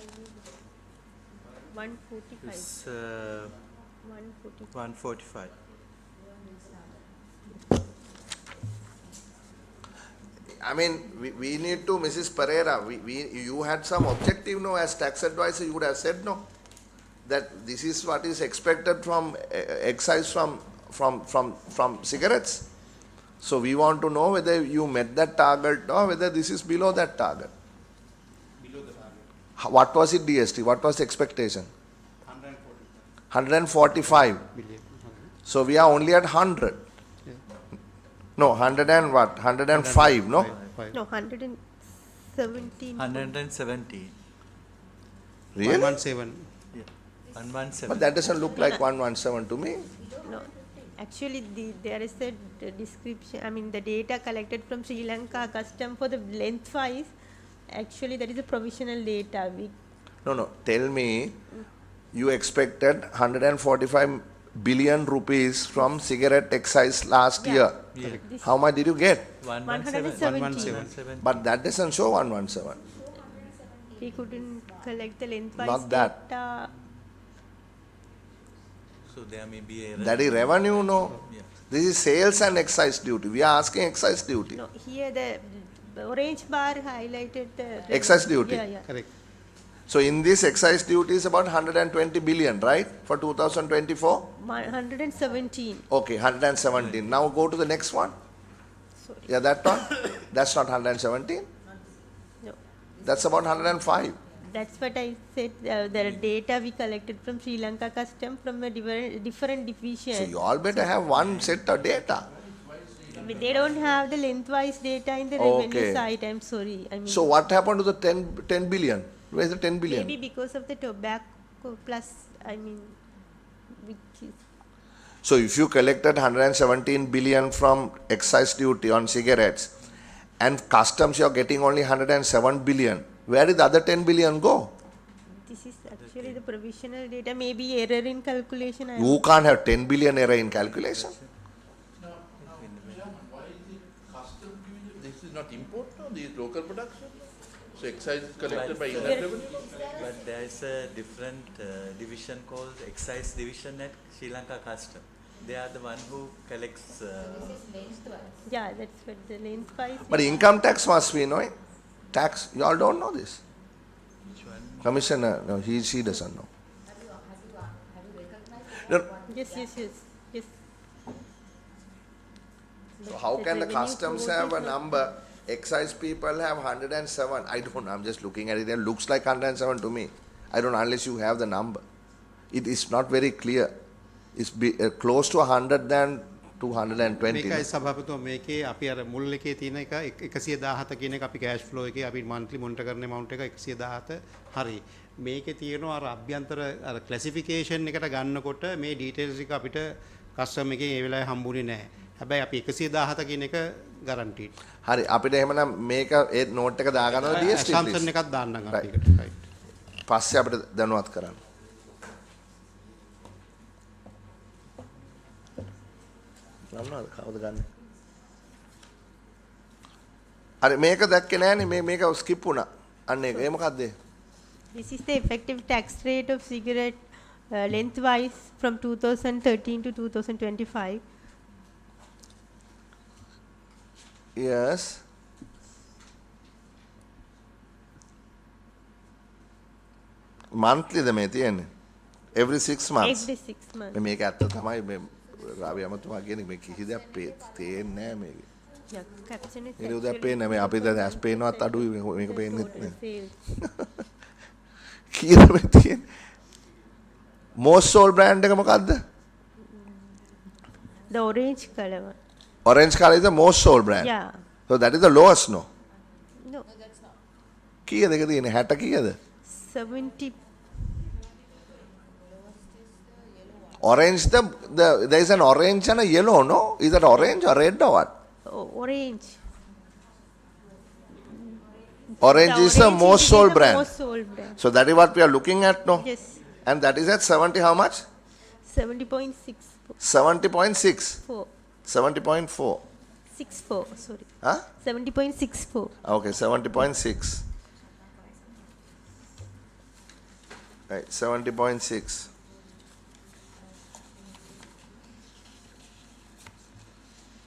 145. It's 145. 145. I mean, we need to, Mrs. Pereira, you had some objective, no, as tax advisor, you would have said no, that this is what is expected from excise from cigarettes. So we want to know whether you met that target or whether this is below that target. Below the target. What was it, DST? What was the expectation? 145 145. billion. So we are only at 100. Yeah. No, 100 and what? 105, no? No, 117. 170. Really? 117. Yeah. 117. But that doesn't look like 117 to me. No, actually there is a description, I mean the data collected from Sri Lanka Custom for the lengthwise, actually that is a provisional data. No, tell me, you expected 145 billion rupees from cigarette excise last Yeah. year. Yeah. This How much did you get? 117. 117. But that doesn't show 117. We couldn't collect the lengthwise Not that. data. So there may be a That is revenue, no? Yeah. This is sales and excise duty. We are asking excise duty. No, here the orange bar highlighted the Excise duty. Yeah. Correct. So in this excise duty is about 120 billion, right? For 2024? 117. Okay, 117. Now go to the next one. Sorry. Yeah, that one? That's not 117. No. That's about 105. That's what I said. The data we collected from Sri Lanka Custom from a different division. So you all better have one set of data. They don't have the lengthwise data in the Okay. revenue side. I'm sorry. I mean, So what happened to the 10 billion? Where is the 10 billion? maybe because of the tobacco plus, I mean, which is So if you collected 117 billion from excise duty on cigarettes and customs you're getting only 107 billion, where did the other 10 billion go? this is actually the provisional data. Maybe error in calculation. You can't have 10 billion error in calculation. Why is it custom division? This is not import, no? This is local production. So excise is collected by inland revenue. But there is a different division called excise division at Sri Lanka Custom. They are the one who collects. Yeah, that's what the lengthwise. But income tax must be, no? Tax, you all don't know this. Which one? Commissioner, no, she doesn't know. No, Yes. so how The can the revenue customs code have is a not- number? Excise people have 107. I don't know. I'm just looking at it. It looks like 107 to me. I don't know unless you have the number. It is not very clear. It's close to 100 than 220. මේකයි සභාපතිතුමා මේකේ අපි අර මුල් එකේ තියෙන එක 117 කියන එක අපි කෑෂ් ෆ්ලෝ එකේ අපි මන්ත්ලි මොනිටර් කරන amount එක 117 හරි මේකේ තියෙනවා අර අභ්‍යන්තර අර ක්ලාසිෆිකේෂන් එකට ගන්නකොට මේ ඩීටේල්ස් එක අපිට කස්ටම් එකේ ඒ වෙලාවේ හම්බුනේ නැහැ. හැබැයි අපි 117 කියන එක ගරන්ටිඩ්. හරි අපිට එහෙමනම් මේක ඒ නෝට් එක දාගන්නවා DST assumption please. එකක් දාන්නම් අපි Right. එකට. right. පස්සේ අපිට දැනුවත් කරන්න. ගන්නවද කවුද ගන්න? හරි මේක දැක්කේ නෑනේ මේක ස්කිප් වුණා. අන්න ඒක. ඒ මොකද්ද? This is the effective tax rate of cigarette lengthwise from 2013 to 2025. Yes. monthly ද මේ තියෙන්නේ? Every 6 months. Every 6 months. මේක ඇත්ත තමයි මේ රාවි අමතුමා කියන්නේ මේ කිසි දෙයක් තේන්නේ නැහැ මේක. Yeah, caption is මේක උදේ පේන්නේ මේ අපි දැන් ඇස් පේනවත් අඩුයි මේක පේන්නෙත් නැහැ. sales. කීයද මේ තියෙන්නේ? most sold brand එක මොකද්ද? The orange color one. Orange color is the most sold brand. Yeah. So that is the lowest no. No. කීයද එක තියෙන්නේ? 60 කීයද? 70. Orange there is an orange and a yellow, no? Is that orange or red or what? Orange. Orange The is the orange most is sold the brand. most sold brand. So that is what we are looking at, no? Yes. And that is at 70 how much? 70.64. 70.6. 70.4. 64, sorry. Huh? 70.64. Okay, 70.6. Right, 70.6.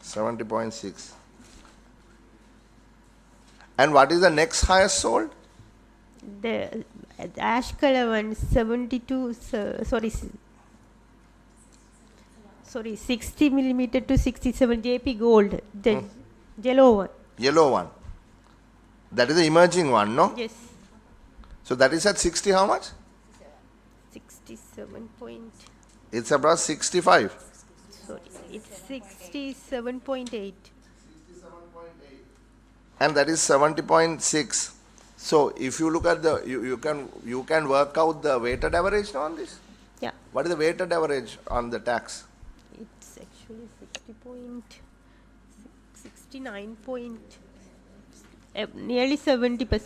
$70.6. And what is the next highest sold? The ash color one, 72, sorry, 60 millimeter to 67 JP gold, the yellow one. Yellow one. That is the emerging one, no? Yes, So that is at 60 how much? 67 point, It's about 65. sorry, it's 67.8. And that is 70.6. So if you look at the, you can work out the weighted average on this. Yeah, What is the weighted average on the tax? it's actually 69 point, nearly 70%.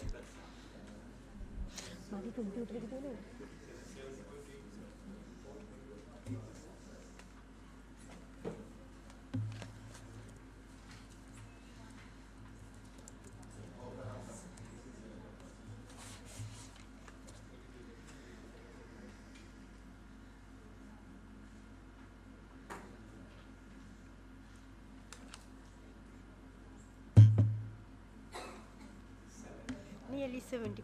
Nearly 70%.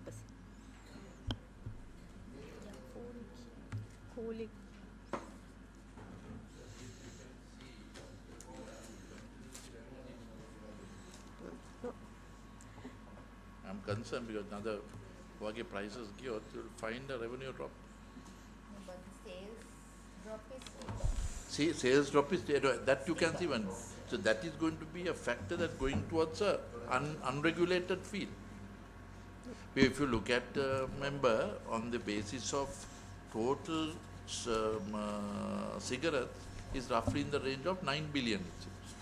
Holy. I'm concerned because another wage prices give, you'll find a revenue drop. But the sales drop is See, sales drop is that you can see one. So that is going to be a factor that going towards a unregulated field. If you look at member on the basis of total cigarettes is roughly in the range of 9 billion. It seems.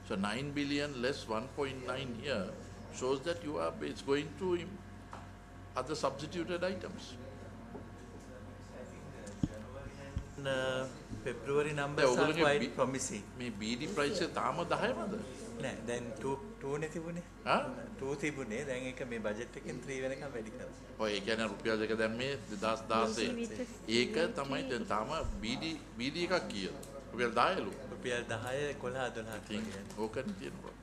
So 9 billion less 1.9 here shows that you are it's going to other substituted items. February numbers are ඔයගොල්ලෝගේ quite promising. මේ BD price එක තාම 10මද? නෑ දැන් 2 නේ තිබුණේ. හා? 2 තිබුණේ. දැන් ඒක මේ බජට් එකෙන් 3 වෙනකම් වැඩි කරා. ඔය ඒ කියන්නේ රුපියල් දෙක දැම්මේ 2016. ඒක තමයි දැන් තාම BD එකක් කීයද? රුපියල් 10ලු. රුපියල් 10 11 12 ඉතින් ඕකනේ තියෙනවා.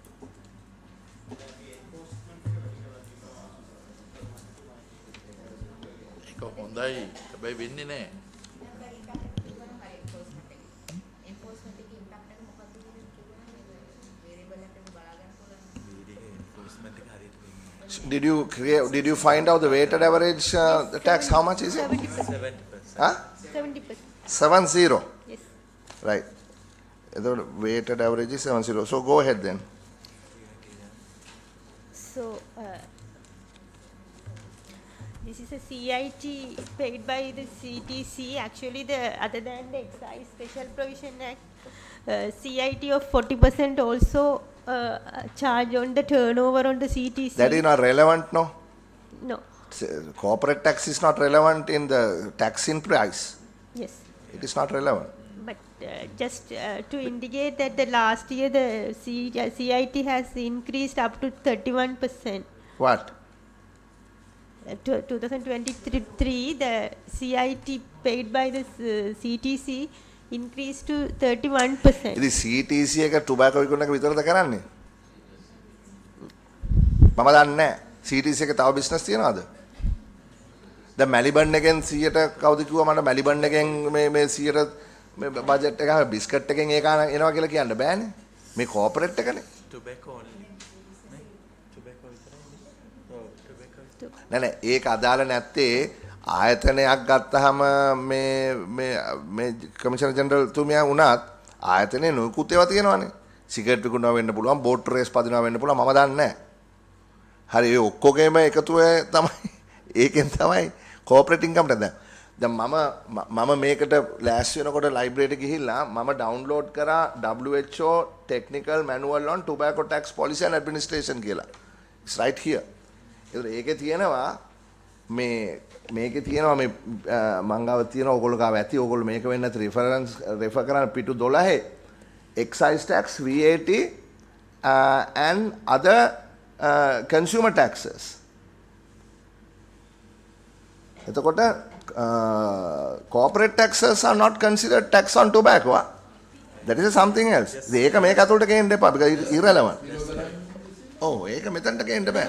ඒක හොඳයි. හැබැයි වෙන්නේ නැහැ. Did you find out the weighted average the tax? How much is it? 70%. 70%. Huh? 70%. 70. Yes. Right. The weighted average is 70. So go ahead then. So, this is a CIT paid by the CTC. Actually, other than the Excise Special Provision Act, CIT of 40% also charge on the turnover on the CTC. That is not relevant, no? No. Corporate tax is not relevant in the tax in price. Yes. It is not relevant. But just to indicate that the last year the CIT has increased up to 31%. What? 2023, the CIT paid by the CTC increased to 31%. ඉතින් CTC එක tobacco විකුණන එක විතරද කරන්නේ? මම දන්නේ නැහැ. CTC එක තව බිස්නස් තියනවද? දැන් මැලිබන් එකෙන් 100ට කවුද කිව්වා මට මැලිබන් එකෙන් මේ 100ට මේ බජට් එක බිස්කට් එකෙන් ඒක එනවා කියලා කියන්න බෑනේ. මේ කෝපරේට් එකනේ. Tobacco only. නේ? Tobacco විතරයි. ඔව් tobacco. නෑ ඒක අදාළ නැත්තේ ආයතනයක් ගත්තාම මේ කමිෂනර් ජෙනරල් තුමියා වුණත් ආයතනේ නොයෙකුත් ඒවා තියෙනවානේ. සිගරට් විකුණනවා වෙන්න පුළුවන්, බෝට් රේස් පදිනවා වෙන්න පුළුවන්, මම දන්නේ නැහැ. හරි ඒ ඔක්කොගේම එකතුව තමයි ඒකෙන් තමයි කෝපරේට් ඉන්කම්ට දැන් මම මේකට ලෑස්ති වෙනකොට ලයිබ්‍රරියට ගිහිල්ලා මම ඩවුන්ලෝඩ් කරා WHO Technical Manual on Tobacco Tax Policy and Administration කියලා. It's right here. ඒකේ තියෙනවා මේකේ තියෙනවා මේ මංගාව තියෙනවා ඕගොල්ලෝ ගාව ඇති ඕගොල්ලෝ මේක වෙන්න නැති රෙෆර් කරන්න පිටු 12 excise tax VAT and other consumer taxes. එතකොට corporate taxes are not considered tax on tobacco. That is something else. ඒක මේක අතට ගේන්න එපා because it's irrelevant. ඔව් ඒක මෙතනට ගේන්න බෑ.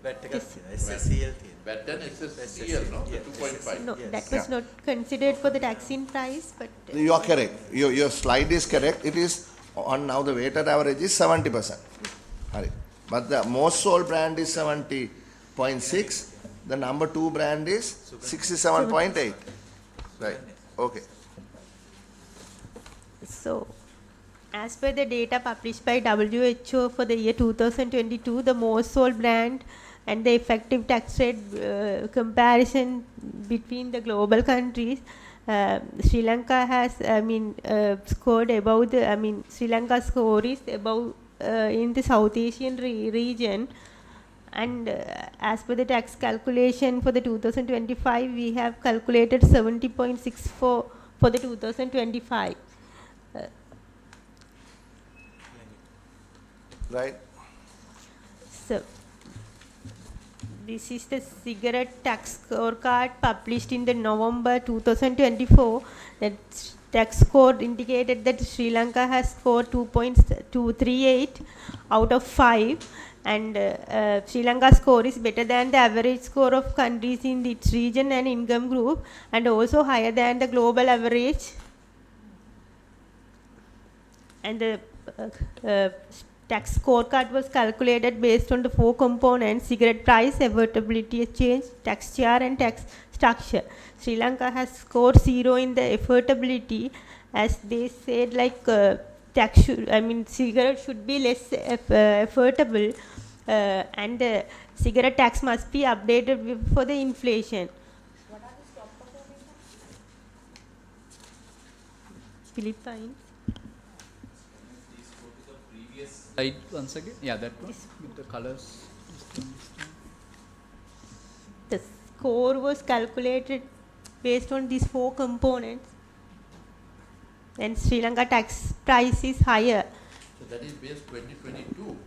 VAT එකක් තියෙනවා. SSCL තියෙනවා. VAT and SSCL, no? Yes. 2.5. No, Yes. that was not considered for the tax in price, but You are correct. Your slide is correct. It is on now the weighted average is 70%. Hari. But the most sold brand is 70.6. The number 2 brand is 67.8. Right. Okay. so as per the data published by WHO for the year 2022, the most sold brand and the effective tax rate comparison between the global countries, Sri Lanka has, scored above the, Sri Lanka's score is above in the South Asian region. And as per the tax calculation for the 2025, we have calculated 70.64 for the 2025. Right. So, this is the cigarette tax scorecard published in the November 2024. That tax score indicated that Sri Lanka has scored 2.238 out of 5, and Sri Lanka's score is better than the average score of countries in its region and income group, and also higher than the global average. And the tax scorecard was calculated based on the 4 components: cigarette price, affordability exchange, tax share, and tax structure. Sri Lanka has scored 0 in the affordability, as they said tax should, cigarette should be less affordable, and the cigarette tax must be updated for the inflation. What are the top performing countries? Philippines. Slide once again. Yeah, that one with the colors. The score was calculated based on these 4 components, and Sri Lanka tax price is higher. So that is based 2022.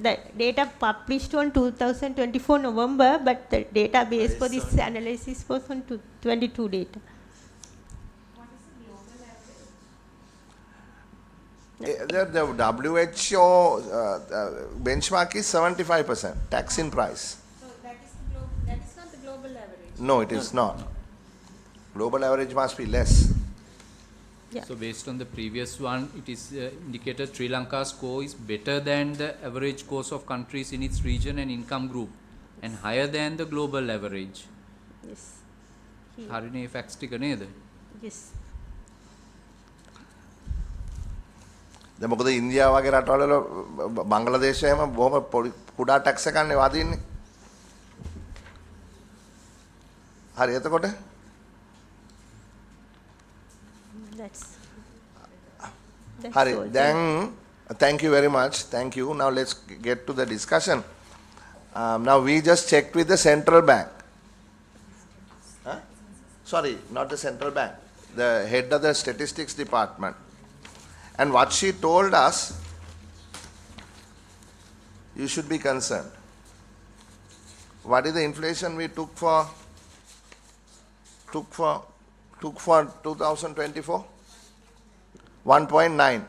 The data published on 2024 November, but the database for this analysis was on 22 data. The WHO benchmark is 75% tax in price. So that is not the global average. No, it is not. Global average must be less. Yeah. So based on the previous one, it is indicated Sri Lanka's score is better than the average scores of countries in its region and income group, and higher than the global average. Yes. හරිනේ facts ටික නේද? Yes. දැන් මොකද ඉන්දියාව වගේ රටවල බංග්ලාදේශය එහෙම බොහොම කුඩා ටැක්ස් එකක්නේ වදින්නේ. හරි එතකොට That's Hari, all. then thank you very much. Thank you. Now let's get to the discussion. Now we just checked with the central bank. Huh? Sorry, not the central bank. The head of the statistics department. And what she told us, you should be concerned. What is the inflation we took for 2024? 1.9.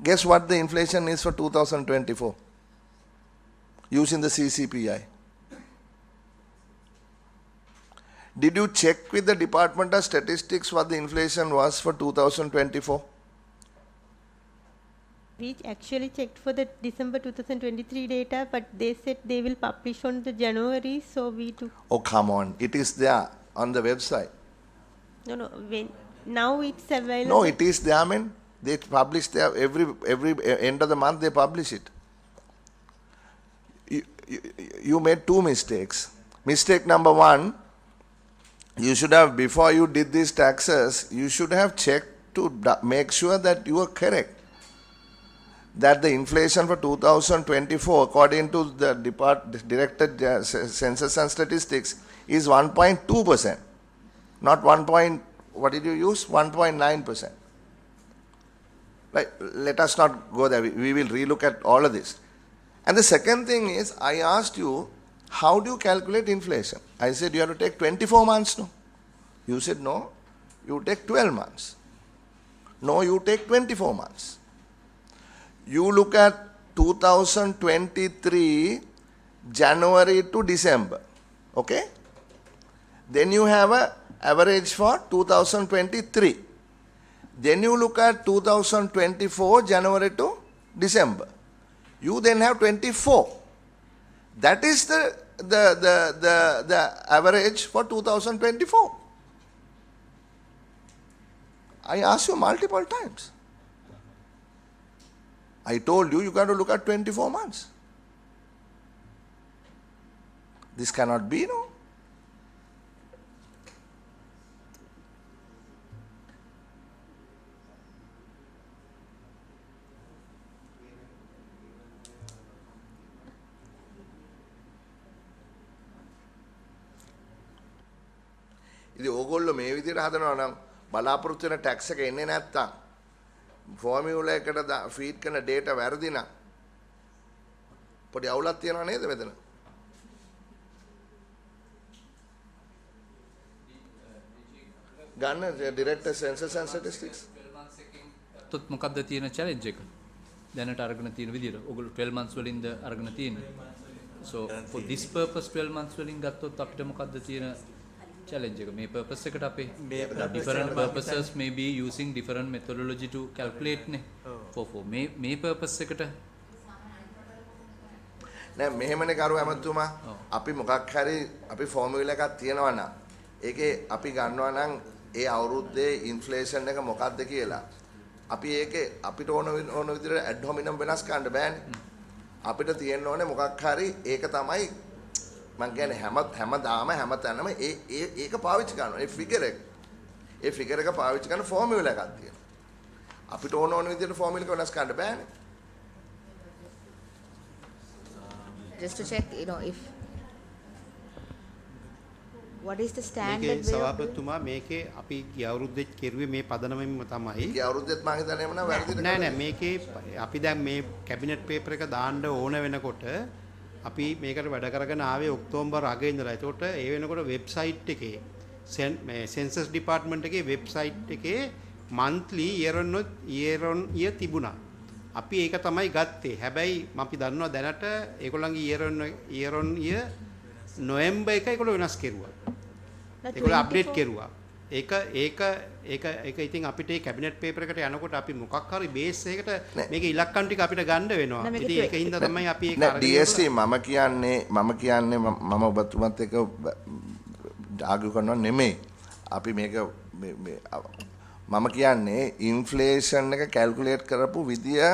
Guess what the inflation is for 2024 using the CCPI? Did you check with the Department of Statistics what the inflation was for 2024? We actually checked for the December 2023 data, but they said they will publish on the January, so we took. Oh, come on. It is there on the website. No, now it's available. No, it is there, man. They publish there every end of the month they publish it. You made two mistakes. Mistake number one, you should have, before you did these taxes, you should have checked to make sure that you are correct. That the inflation for 2024, according to the Director Census and Statistics, is 1.2%, not 1.9%. Right? Let us not go there. We will relook at all of this. And the second thing is, I asked you, how do you calculate inflation? I said you have to take 24 months. No. You said no, you take 12 months. No, you take 24 months. You look at 2023 January to December, okay? Then you have an average for 2023. Then you look at 2024 January to December. You then have 24. That is the average for 2024. I asked you multiple times. I told you, you got to look at 24 months. This cannot be, no? ඉතින් ඕගොල්ලෝ මේ විදිහට හදනවා නම් බලාපොරොත්තු වෙන tax එක එන්නේ නැත්තම් ෆෝමියුලා එකට ෆීඩ් කරන ඩේටා වැරදි නම් පොඩි අවුලක් තියනවා නේද මෙතන? ගන්න Director Census and Statistics. තොත් මොකක්ද තියෙන challenge එක? දැනට අරගෙන තියෙන විදියට. ඔයගොල්ලෝ 12 months වලින්ද අරගෙන තියෙන්නේ. So for this purpose 12 months වලින් ගත්තොත් අපිට මොකක්ද තියෙන challenge එක? මේ purpose එකට අපේ different purposes may be using different methodology to calculate නේ. For මේ purpose එකට නෑ මෙහෙමනේ කරු ඇමතුමා අපි මොකක් හරි අපි ෆෝමියුලා එකක් තියනවා නම් ඒකේ අපි ගන්නවා නම් ඒ අවුරුද්දේ ඉන්ෆ්ලේෂන් එක මොකක්ද කියලා අපි ඒකේ අපිට ඕන විදිහට ඇඩ් හොමිනම් වෙනස් කරන්න බෑනේ අපිට තියෙන්න ඕනේ මොකක් හරි ඒක තමයි මම කියන්නේ හැමදාම හැමතැනම ඒක පාවිච්චි කරනවා ඒ ෆිගර් එක පාවිච්චි කරන ෆෝමියුලා එකක් තියෙනවා අපිට ඕන විදිහට ෆෝමියුලා එක වෙනස් කරන්න බෑනේ Just to check, if what is the standard මේකේ way of doing? සභාපතිතුමා මේකේ අපි ගිය අවුරුද්දේ කෙරුවේ මේ පදනමෙන්ම තමයි. ගිය අවුරුද්දෙත් මම හිතන්නේ එමනම් වැරදිද නෑ මේකේ අපි දැන් මේ කැබිනට් පේපර් එක දාන්න ඕන වෙනකොට අපි මේකට වැඩ කරගෙන ආවේ ඔක්තෝබර් අගේ ඉඳලා. ඒකට ඒ වෙනකොට වෙබ්සයිට් එකේ මේ සෙන්සස් ඩිපාර්ට්මන්ට් එකේ වෙබ්සයිට් එකේ monthly year on year තිබුණා. අපි ඒක තමයි ගත්තේ. හැබැයි අපි දන්නවා දැනට ඒගොල්ලන්ගේ year on year නොවැම්බර් එක ඒගොල්ලෝ වෙනස් කෙරුවා. ඒගොල්ලෝ අප්ඩේට් කෙරුවා. ඒක ඉතින් අපිට මේ කැබිනට් පේපර් එකට යනකොට අපි මොකක් හරි බේස් එකකට මේකේ ඉලක්කම් ටික අපිට ගන්න වෙනවා. ඉතින් ඒකින්ද තමයි අපි ඒක අරගෙන DSC මම කියන්නේ මම ඔබතුමත් එක්ක ආගු කරනවා නෙමෙයි. අපි මේක මම කියන්නේ ඉන්ෆ්ලේෂන් එක කැල්කියුලේට් කරපු විදිය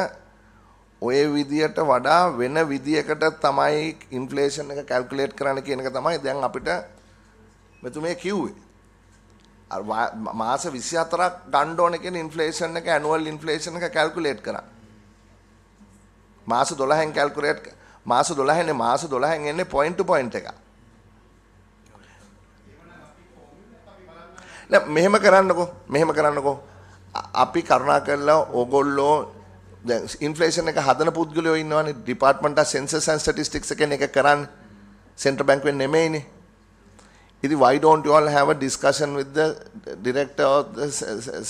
ඔය විදියට වඩා වෙන විදියකට තමයි ඉන්ෆ්ලේෂන් එක කැල්කියුලේට් කරන්න කියන එක තමයි දැන් අපිට මෙතුමේ කිව්වේ. අර මාස 24ක් ගන්න ඕන කියන ඉන්ෆ්ලේෂන් එක ඇනුවල් ඉන්ෆ්ලේෂන් එක කැල්කියුලේට් කරා. මාස 12න් කැල්කියුලේට් මාස 12න් එන්නේ පොයින්ට් ටු පොයින්ට් එක. මෙහෙම කරන්නකෝ අපි කරුණා කරලා ඕගොල්ලෝ දැන් ඉන්ෆ්ලේෂන් එක හදන පුද්ගලයෝ ඉන්නවනේ department of census and statistics එකෙන් එක කරන්නේ සෙන්ට්‍රල් බැංකුවෙන් නෙමෙයිනේ ඉතින් why don't you all have a discussion with the director of the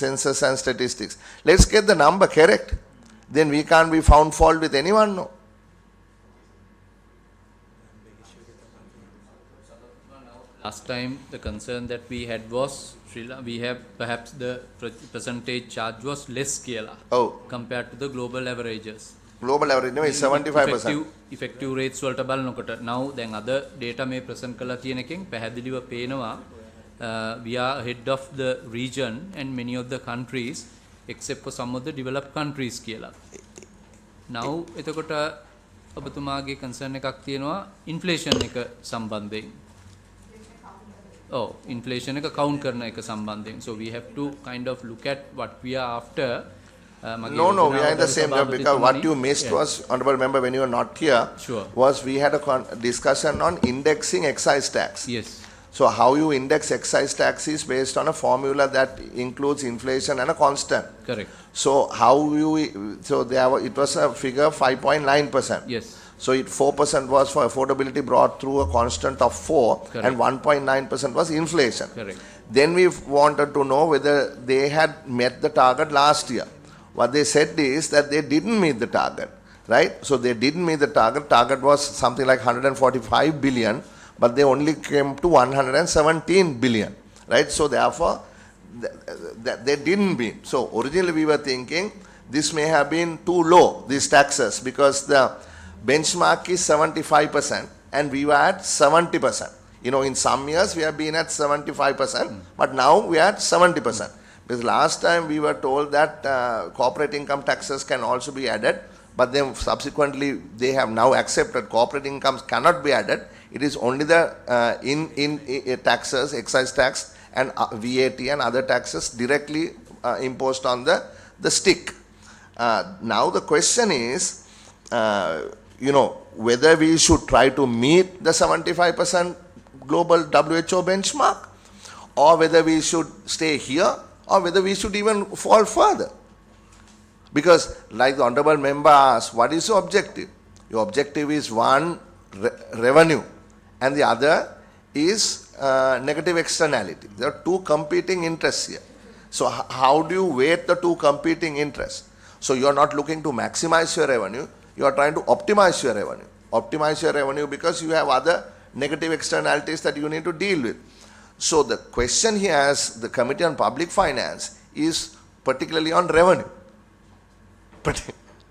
census and statistics let's get the number correct then we can't be found fault with anyone no last time the concern that we had was we have perhaps the percentage charge was less කියලා ඔව් compared to the global averages. global average නෙවෙයි 75%. effective rates වලට බලනකොට now දැන් අද data මේ present කරලා තියෙන එකෙන් පැහැදිලිව පේනවා we are ahead of the region and many of the countries except for some of the developed countries කියලා. now එතකොට ඔබතුමාගේ concern එකක් තියෙනවා inflation එක සම්බන්ධයෙන්. inflation එක count කරන එක සම්බන්ධයෙන්. So we have to kind of look at what we are after. No, we are in the same job because what you missed was, Honorable Member, when you were not here, Sure. was we had a discussion on indexing excise tax. Yes. So how you index excise tax is based on a formula that includes inflation and a constant. Correct. So it was a figure 5.9%. Yes. So 4% was for affordability brought through a constant of 4 Correct. and 1.9% was inflation. Correct. Then we wanted to know whether they had met the target last year. What they said is that they didn't meet the target, right? So they didn't meet the target. Target was something like 145 billion, but they only came to 117 billion, right? So therefore, they didn't meet. So originally we were thinking this may have been too low, these taxes, because the benchmark is 75% and we were at 70%. You know, in some years we have been at 75%, but now we are at 70%. Because last time we were told that corporate income taxes can also be added, but then subsequently they have now accepted corporate incomes cannot be added. It is only the taxes, excise tax and VAT and other taxes directly imposed on the stick. Now the question is, whether we should try to meet the 75% global WHO benchmark, or whether we should stay here, or whether we should even fall further. Because like the Honorable Member asked, what is your objective? Your objective is one, revenue, and the other is negative externality. There are two competing interests here. So how do you weight the two competing interests? So you are not looking to maximize your revenue, you are trying to optimize your revenue. Optimize your revenue because you have other negative externalities that you need to deal with. So the question here as the Committee on Public Finance is particularly on revenue.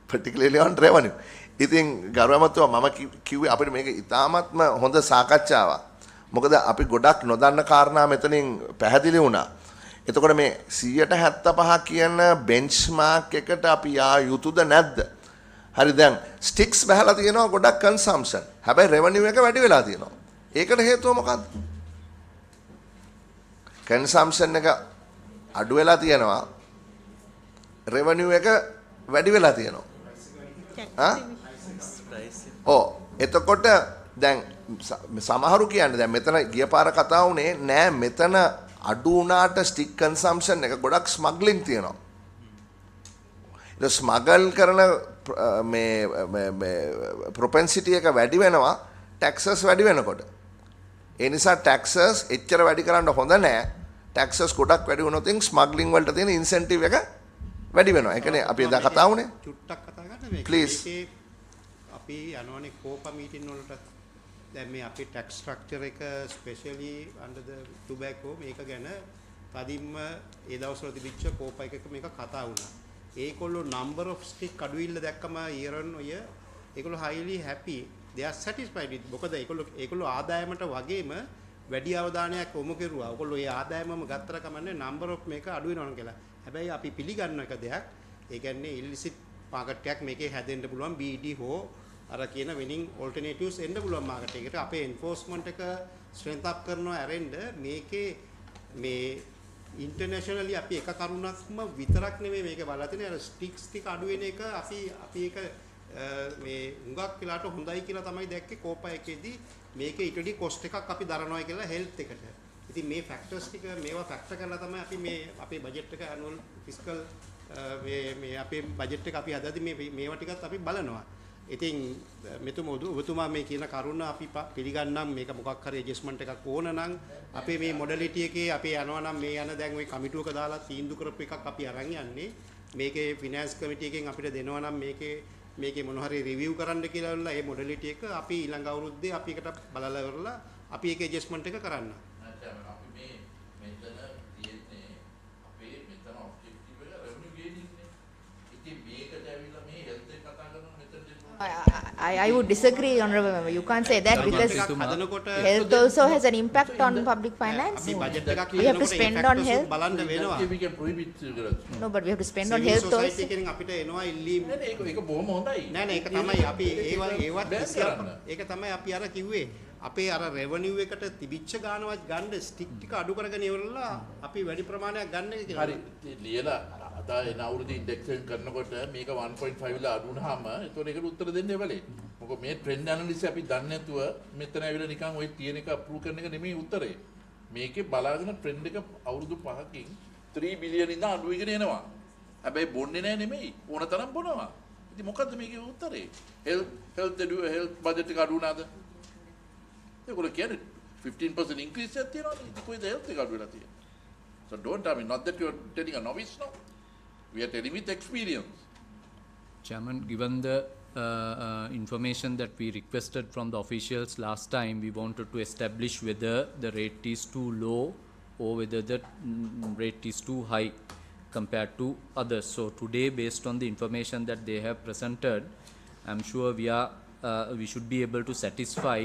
Particularly on revenue. ඉතින් ගරුමතුමා මම කිව්වේ අපිට මේක ඉතාමත්ම හොඳ සාකච්ඡාවක්. මොකද අපි ගොඩක් නොදන්න කාරණා මෙතනින් පැහැදිලි වුණා. එතකොට මේ 175 කියන බෙන්ච්මාර්ක් එකට අපි යා යුතුද නැද්ද? හරි දැන් ස්ටික්ස් බහලා තියෙනවා ගොඩක් කන්සම්ප්ෂන්. හැබැයි රෙවෙනියු එක වැඩි වෙලා තියෙනවා. ඒකට හේතුව මොකක්ද? කන්සම්ප්ෂන් එක අඩු වෙලා තියෙනවා. රෙවෙනියු එක වැඩි වෙලා තියෙනවා. එතකොට දැන් සමහරු කියන්නේ දැන් මෙතන ගිය පාර කතා වුණේ නෑ මෙතන අඩු වුණාට ස්ටික් කන්සම්ප්ෂන් එක ගොඩක් ස්මග්ලින් තියෙනවා. ඒ ස්මගල් කරන මේ ප්‍රොපෙන්සිටි එක වැඩි වෙනවා ටැක්සස් වැඩි වෙනකොට. ඒ නිසා ටැක්සස් එච්චර වැඩි කරන්න හොඳ නෑ. ටැක්සස් ගොඩක් වැඩි වුණොත් ස්මග්ලින් වලට තියෙන ඉන්සෙන්ටිව් එක වැඩි වෙනවා. ඒ කියන්නේ අපි එදා කතා වුණේ. චුට්ටක් කතා කරන්න මේක. Please. අපි යනවනේ කෝපා මීටින් වලට. දැන් මේ අපේ ටැක්ස් ස්ට්‍රක්චර් එක ස්පෙෂලි under the tobacco මේක ගැන තදින්ම ඒ දවස්වල තිබිච්ච කෝපා එකක මේක කතා වුණා. ඒගොල්ලෝ number of stick අඩුවිල්ල දැක්කම year on year ඒගොල්ලෝ highly happy, they are satisfied with. මොකද ඒගොල්ලෝ ආදායමට වගේම වැඩි අවධානයක් යොමු කෙරුවා. ඒගොල්ලෝ ඒ ආදායමම ගත්තර කමන්නේ number of මේක අඩු වෙනවා කියලා. හැබැයි අපි පිළිගන්න එක දෙයක්. ඒ කියන්නේ illicit market එකක් මේකේ හැදෙන්න පුළුවන් BD හෝ අර කියන winning alternatives එන්න පුළුවන් market එකට. අපේ enforcement එක strength up කරනවා ඇරෙන්න මේකේ මේ internationally අපි එක කරුණක්ම විතරක් නෙමෙයි මේක බලලා තියෙන්නේ. අර sticks ටික අඩු වෙන එක අපි ඒක මේ හුඟක් වෙලාට හොඳයි කියලා තමයි දැක්කේ කෝපා එකේදී. මේකේ ඊටදී cost එකක් අපි දරනවා කියලා health එකට. ඉතින් මේ factors ටික මේවා factor කරලා තමයි අපි මේ අපේ budget එක annual fiscal මේ අපේ budget එක අපි හදද්දි මේවා ටිකත් අපි බලනවා. ඉතින් ඔබතුමා මේ කියන කරුණ අපි පිළිගන්නම්. මේක මොකක් හරි adjustment එකක් ඕන නම් අපේ මේ modality එකේ අපි යනවා නම් මේ යන දැන් ওই කමිටුවක දාලා තීන්දුව කරපු එකක් අපි අරන් යන්නේ. මේකේ finance committee එකෙන් අපිට දෙනවා නම් මේකේ මොන හරි review කරන්න කියලා ඒ modality එක අපි ඊළඟ අවුරුද්දේ අපි එකට බලලා ඉවරලා අපි ඒකේ adjustment එක කරන්න. chairman, අපි මේ මෙතන තියෙන්නේ අපේ මෙතන objective එක revenue gaining නේ. ඉතින් මේකට ඇවිල්ලා මේ health එක කතා කරනවා මෙතන I would disagree, honorable member. You can't say that because හදනකොට health also has an impact on public finance. අපි බජට් එකක් We have to spend on health. බලන්න වෙනවා. we can prohibit cigarettes. No, but we have to spend on Civil health society also. එකෙන් අපිට එනවා ඉල්ලීම්. ඒක බොහොම හොඳයි. නෑ නෑ ඒක තමයි අපි ඒවත් බෑන් කරන්න. ඒක තමයි අපි අර කිව්වේ අපේ අර රෙවෙනියු එකට තිබිච්ච ගානවත් ගන්න ස්ටික් ටික අඩු කරගෙන ඉවරලා අපි වැඩි ප්‍රමාණයක් ගන්න කියලා. හරි. ලියලා අද එන අවුරුදු ඉන්ඩෙක්සෙන් කරනකොට මේක 1.5 ලා අඩු වුණාම ඒතකොට ඒකට උත්තර දෙන්න එවලේ. මොකද මේ ට්‍රෙන්ඩ් ඇනලිසිස් අපි දන්නේ නැතුව මෙතන ඇවිල්ලා නිකන් ওই තියෙන එක අප්‍රූව් කරන එක නෙමෙයි උත්තරේ. මේකේ බලාගෙන ට්‍රෙන්ඩ් එක අවුරුදු 5කින් 3 බිලියන් ඉඳන් අඩු වෙගෙන එනවා. හැබැයි බොන්නේ නැහැ නෙමෙයි. ඕන තරම් බොනවා. ඉතින් මොකද්ද මේකේ උත්තරේ? හෙල්ත් බජට් එක අඩු වුණාද? ඒගොල්ලෝ කියන්නේ 15% increase එකක් තියෙනවා. ඉතින් කොයිද හෙල්ත් එක අඩු වෙලා තියෙන්නේ? So don't tell me, not that you're telling a novice now. We are telling with experience. Chairman, given the information that we requested from the officials last time, we wanted to establish whether the rate is too low or whether the rate is too high compared to others. So today, based on the information that they have presented, I'm sure we should be able to satisfy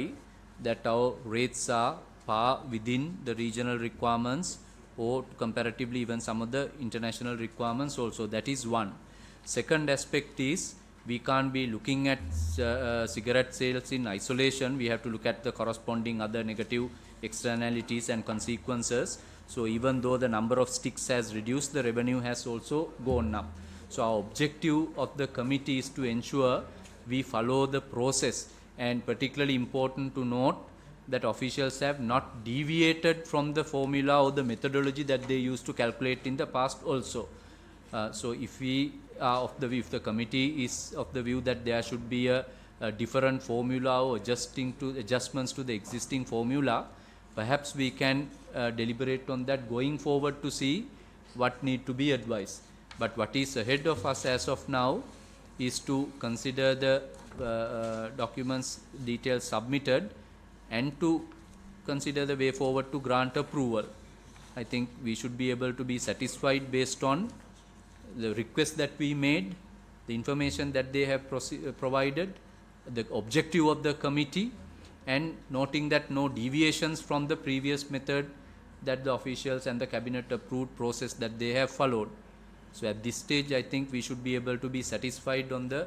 that our rates are par within the regional requirements or comparatively even some of the international requirements also. That is one. Second aspect is we can't be looking at cigarette sales in isolation. We have to look at the corresponding other negative externalities and consequences. So even though the number of sticks has reduced, the revenue has also gone up. So our objective of the committee is to ensure we follow the process, and particularly important to note that officials have not deviated from the formula or the methodology that they used to calculate in the past also. So if we are of the view, if the committee is of the view that there should be a different formula or adjustments to the existing formula, perhaps we can deliberate on that going forward to see what need to be advised. But what is ahead of us as of now is to consider the documents details submitted and to consider the way forward to grant approval. I think we should be able to be satisfied based on the request that we made, the information that they have provided, the objective of the committee, and noting that no deviations from the previous method that the officials and the cabinet approved process that they have followed. So at this stage, I think we should be able to be satisfied on the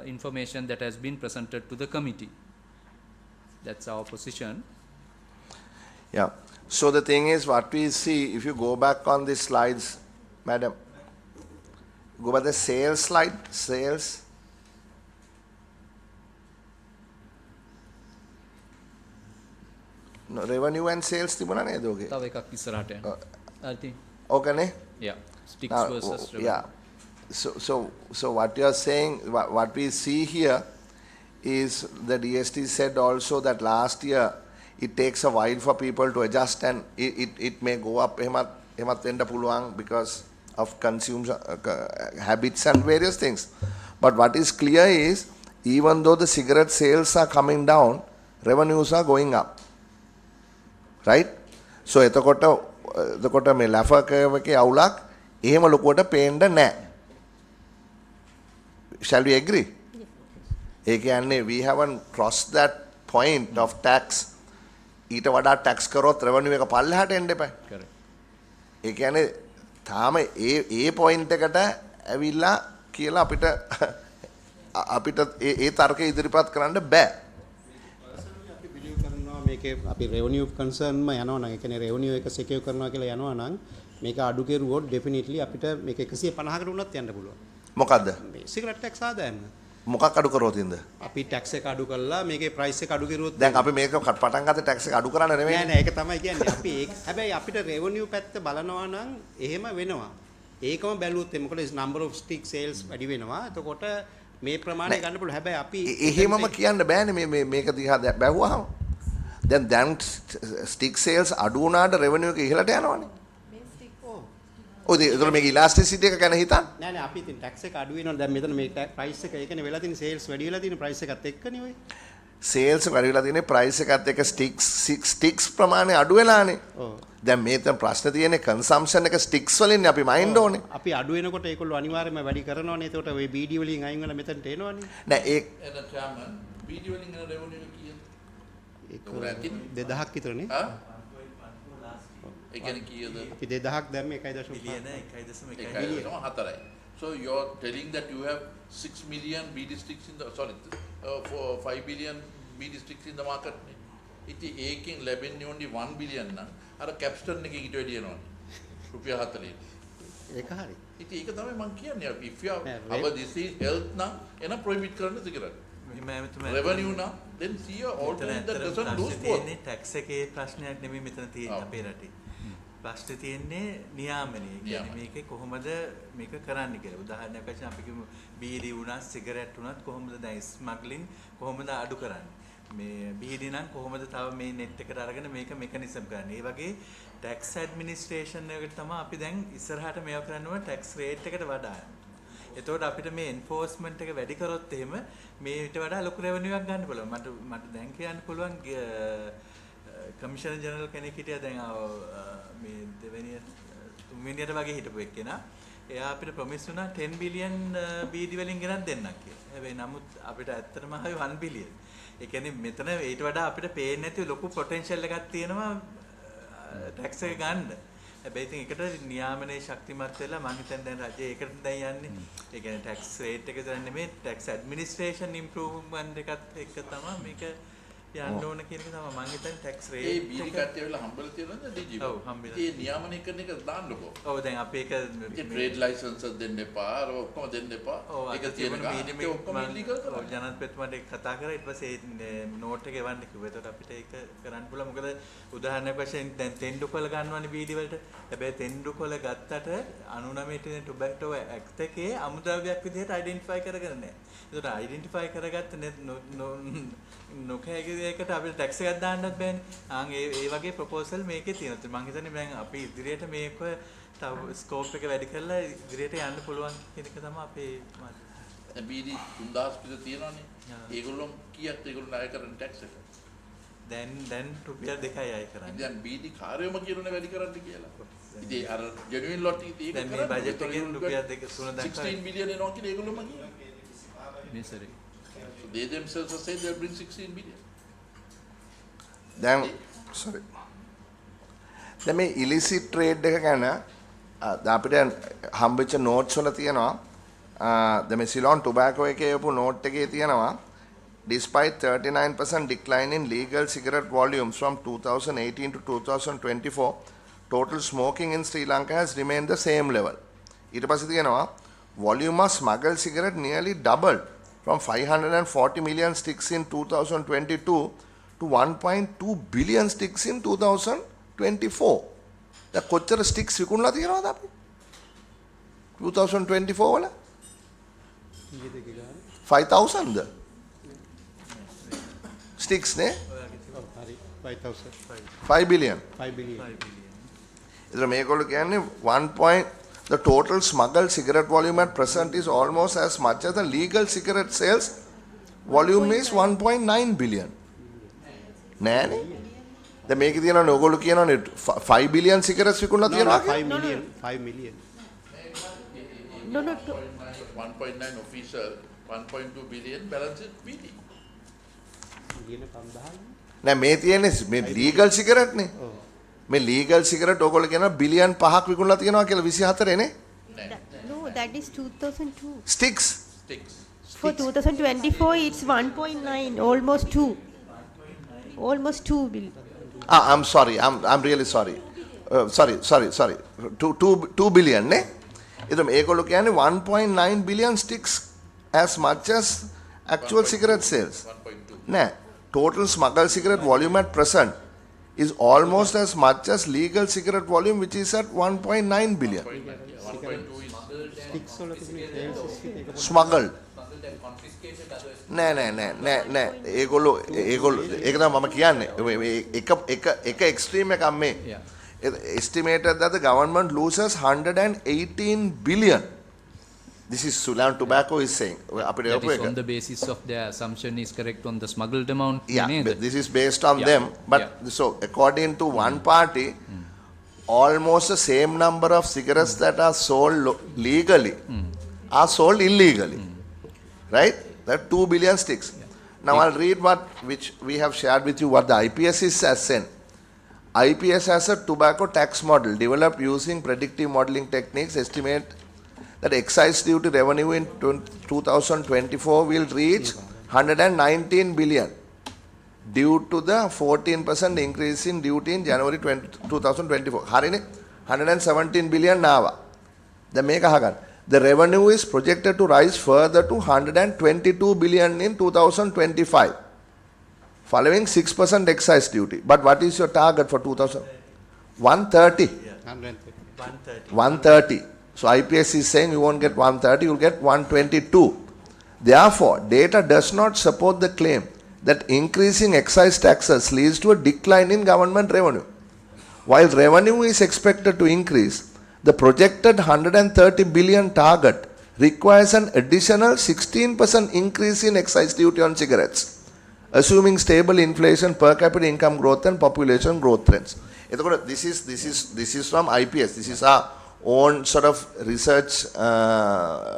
information that has been presented to the committee. That's our position. Yeah. So the thing is, what we see, if you go back on the slides, madam, go by the sales slide, sales. No, revenue and sales තිබුණා නේද ඔගේ? තව එකක් ඉස්සරහට යන්න. I think, ඕකනේ? yeah, sticks Now, versus revenue. yeah. So what you are saying, what we see here is the DST said also that last year it takes a while for people to adjust, and it may go up එහෙමත් වෙන්න පුළුවන් because of consumer habits and various things. But what is clear is, even though the cigarette sales are coming down, revenues are going up. Right? So එතකොට මේ ලැෆර් curve එකේ අවුලක් එහෙම ලොකුවට පේන්න නැහැ. Shall we agree? ඒ කියන්නේ we haven't crossed that point of tax. ඊට වඩා tax කරොත් revenue එක පල්ලෙහාට එන්න එපා. Correct. ඒ කියන්නේ තාම ඒ point එකට ඇවිල්ලා කියලා අපිට ඒ තර්කය ඉදිරිපත් කරන්න බෑ. අපි බිලිව් කරනවා මේකේ අපි රෙවෙනියු කන්සර්න්ම යනවා නම් ඒ කියන්නේ රෙවෙනියු එක සෙකියර් කරනවා කියලා යනවා නම් මේක අඩු කෙරුවොත් ඩෙෆිනිට්ලි අපිට මේක 150කට උනත් යන්න පුළුවන්. මොකද්ද? මේ සිගරට් ටැක්ස් ආදායම. මොකක් අඩු කරොත් ඉඳ? අපි ටැක්ස් එක අඩු කළා මේකේ ප්‍රයිස් එක අඩු කෙරුවොත් දැන් අපි මේක පටන් ගත්ත ටැක්ස් එක අඩු කරන්න නෙමෙයි. නෑ ඒක තමයි කියන්නේ. අපි ඒක හැබැයි අපිට රෙවෙනියු පැත්ත බලනවා නම් එහෙම වෙනවා. ඒකම බැලුවොත් මොකද number of stick sales වැඩි වෙනවා. එතකොට මේ ප්‍රමාණය ගන්න පුළුවන්. හැබැයි අපි එහෙමම කියන්න බෑනේ මේක දිහා බැලුවාම. දැන් stick sales අඩු වුණාට revenue එක ඉහළට යනවනේ. ඔය ඒතර මේක elasticity එක ගැන හිතන්න. නෑ නෑ අපි ඉතින් ටැක්ස් එක අඩු වෙනවා. දැන් මෙතන මේ ප්‍රයිස් එක ඒ කියන්නේ වෙලා තියෙන සේල්ස් වැඩි වෙලා තියෙන ප්‍රයිස් එකත් එක්කනේ ඔය. සේල්ස් වැඩි වෙලා තියෙන්නේ ප්‍රයිස් එකත් එක්ක ස්ටික්ස් ප්‍රමාණය අඩු වෙලානේ. ඔව්. දැන් මේතන ප්‍රශ්න තියෙන්නේ කන්සම්ප්ෂන් එක ස්ටික්ස් වලින් අපි මයින්ඩ් ඕනේ. අපි අඩු වෙනකොට ඒගොල්ලෝ අනිවාර්යයෙන්ම වැඩි කරනවානේ. ඒකට ඔය BD වලින් අයින් වෙලා මෙතනට එනවනේ. නෑ ඒ එන chairman video වලින් එන revenue එක කීයද? ඒක උගල ඇතිනේ. 2000ක් විතරනේ. ආ? ඒ කියන්නේ කීයද? අපි 2000ක් දැම්මේ 1.5. බිලියන 1.1 1.4යි. So you're telling that you have 6 million BD sticks in the, sorry, 5 billion BD sticks in the market. ඉතින් ඒකෙන් ලැබෙන්නේ only 1 billion නම් අර කැප්ස්ටන් එකේ ඊට වැඩි යනවනේ. රුපියල් 40. ඒක හරි. ඉතින් ඒක තමයි මම කියන්නේ. If you නෑ, have our disease health නම් එන prohibit කරන්න සිගරට්. Revenue නම් then see a alternate that doesn't lose both. Tax එකේ ප්‍රශ්නයක් නෙමෙයි මෙතන තියෙන්නේ අපේ රටේ. ප්‍රශ්නේ තියෙන්නේ නියාමනය. කියන්නේ මේකේ කොහොමද මේක කරන්න කියලා. උදාහරණයක් වශයෙන් අපි කියමු බීඩි වුණත් සිගරට් වුණත් කොහොමද දැන් ස්මග්ලින් කොහොමද අඩු කරන්නේ? මේ බීඩි නම් කොහොමද තව මේ net එකට අරගෙන මේක මෙකනිසම් කරන්නේ? ඒ වගේ ටැක්ස් ඇඩ්මිනිස්ට්‍රේෂන් එකට තමයි අපි දැන් ඉස්සරහට මේව කරන්න ඕන ටැක්ස් රේට් එකට වඩා. එතකොට අපිට මේ එන්ෆෝස්මන්ට් එක වැඩි කරොත් එහෙම මේට වඩා ලොකු රෙවෙනියු එකක් ගන්න පුළුවන්. මට දැන් කියන්න පුළුවන් කමිෂනර් ජනරල් කෙනෙක් හිටියා දැන් මේ දෙවෙනිය තුන්වෙනියට වගේ හිටපු එක්කෙනා. එයා අපිට ප්‍රොමිස් වුණා 10 බිලියන් බීඩි වලින් ගෙනත් දෙන්නක් කියලා. හැබැයි නමුත් අපිට ඇත්තටම ආවේ 1 බිලියන්. ඒ කියන්නේ මෙතන ඊට වඩා අපිට පේන්නේ නැති ලොකු පොටෙන්ෂල් එකක් තියෙනවා ටැක්ස් එක ගන්න. හැබැයි ඉතින් ඒකට නියාමනයේ ශක්තිමත් වෙලා මම හිතන්නේ දැන් රජය ඒකට දැන් යන්නේ. ඒ කියන්නේ ටැක්ස් රේට් එක විතර නෙමෙයි ටැක්ස් ඇඩ්මිනිස්ට්‍රේෂන් ඉම්ප්‍රූව්මන්ට් එකත් එක්ක තමයි මේක යන්න ඕන කියන එක තමයි මම හිතන්නේ ටැක්ස් රේට් ඒ බීඩි කට්ටිය වෙලා හම්බෙලා තියෙනවද DG? ඔව් හම්බෙලා. ඒ නියාමනය කරන එක දාන්නකෝ. ඔව් දැන් අපි ඒක ඒ ට්‍රේඩ් ලයිසන්ස් දෙන්න එපා අර ඔක්කොම දෙන්න එපා. ඒක තියෙන ගාන ඔක්කොම ඉලීගල් කරා. ඔව් ජනාධිපතිතුමාට ඒක කතා කරා ඊට පස්සේ ඒ නෝට් එක එවන්න කිව්වා. ඒකට අපිට ඒක කරන්න පුළුවන්. මොකද උදාහරණයක් වශයෙන් දැන් තෙන්ඩුකොළ ගන්නවනේ බීඩි වලට. හැබැයි තෙන්ඩුකොළ ගත්තට 99 තියෙන ටොබැක්ටෝ ඇක්ට් එකේ අමුද්‍රව්‍යයක් විදිහට අයිඩෙන්ටිෆයි කරගෙන නැහැ. ඒකට අයිඩෙන්ටිෆයි කරගත්ත නොකෑගේකට අපිට ටැක්ස් එකක් දාන්නත් බෑනේ. ඒ වගේ ප්‍රොපෝසල් මේකේ තියෙනවා. මම හිතන්නේ දැන් අපි ඉදිරියට මේක තව ස්කෝප් එක වැඩි කරලා ඉදිරියට යන්න පුළුවන් කියන එක තමයි අපේ බීඩි 3000 පිට තියෙනවනේ. ඒගොල්ලෝ කීයක් ඒගොල්ලෝ ණය කරන ටැක්ස් එක? දැන් රුපියල් 2යි අය කරන්නේ. දැන් බීඩි කාර්යම කියනනේ වැඩි කරන්න කියලා. ඉතින් අර ජෙනුයින් ලොට් ඉතින් දැන් මේ බජට් එකෙන් රුපියල් 2 3 දක්වා 16 බිලියන් එනවා කියලා ඒගොල්ලෝම කියනවා. මේ සැරේ. So they themselves are saying they'll bring 16 billion. දැන් sorry. දැන් මේ illicit trade එක ගැන අපිට හම්බෙච්ච notes වල තියෙනවා දැන් මේ Ceylon tobacco එකේ යපු note එකේ තියෙනවා despite 39% decline in legal cigarette volumes from 2018 to 2024 total smoking in Sri Lanka has remained the same level. ඊට පස්සේ තියෙනවා volume of smuggled cigarette nearly doubled from 540 million sticks in 2022 to 1.2 billion sticks in 2024. දැන් කොච්චර sticks විකුණලා තියෙනවද අපි 2024 වල 5000ද sticks නේ හරි 5000 5 billion 5 billion. එතන මේගොල්ලෝ කියන්නේ 1. The total smuggled cigarette volume at present is almost as much as the legal cigarette sales volume is 1.9 billion. නෑනේ. දැන් මේකේ තියෙනවනේ ඔයගොල්ලෝ කියනවනේ 5 billion cigarettes විකුණලා තියෙනවා කියලා. 5 million. No, no, 1.9 official, 1.2 billion balance is BD. කියන 5000. නෑ මේ තියෙන්නේ මේ legal cigarette නේ. මේ legal cigarette ඔයගොල්ලෝ කියනවා බිලියන් 5ක් විකුණලා තියෙනවා කියලා 24 නේ. no, that is 2002. Sticks. Sticks. For 2024, it's 1.9, almost 2. Almost 2 billion. I'm sorry. I'm really sorry. Sorry. 2 billion නේ. එතකොට මේගොල්ලෝ කියන්නේ 1.9 billion sticks as much as actual cigarette sales. 1.2. නෑ. Total smuggled cigarette volume at present is almost as much as legal cigarette volume which is at 1.9 billion. 1.2 is Sticks වල තිබුණේ sales එක Smuggled. නෑ. ඒගොල්ලෝ ඒක තමයි මම කියන්නේ. එක extreme එකක් මේ. Estimated that the government loses 118 billion This is Sri Lankan Tobacco is saying. That is on the basis of their assumption is correct on the smuggled amount. Yeah, නේද? but this is based on Yeah. them. But Yeah. so according to one party, almost the same number of cigarettes that are sold legally are sold illegally. Right? There are 2 billion sticks. Now I'll read which we have shared with you what the IPS is has said. IPS has a tobacco tax model developed using predictive modeling techniques, estimate that excise duty revenue in 2024 will reach 119 billion due to the 14% increase in duty in January 2024. හරිනේ 117 billion නාවා. දැන් මේක අහගන්න. The revenue is projected to rise further to 122 billion in 2025 following 6% excise duty. But what is your target for 2000? 130. 130. 130. So IPS is saying you won't get 130, you'll get 122. Therefore, data does not support the claim that increasing excise taxes leads to a decline in government revenue. While revenue is expected to increase, the projected 130 billion target requires an additional 16% increase in excise duty on cigarettes, assuming stable inflation, per capita income growth and population growth trends. This is from IPS. This is our own sort of research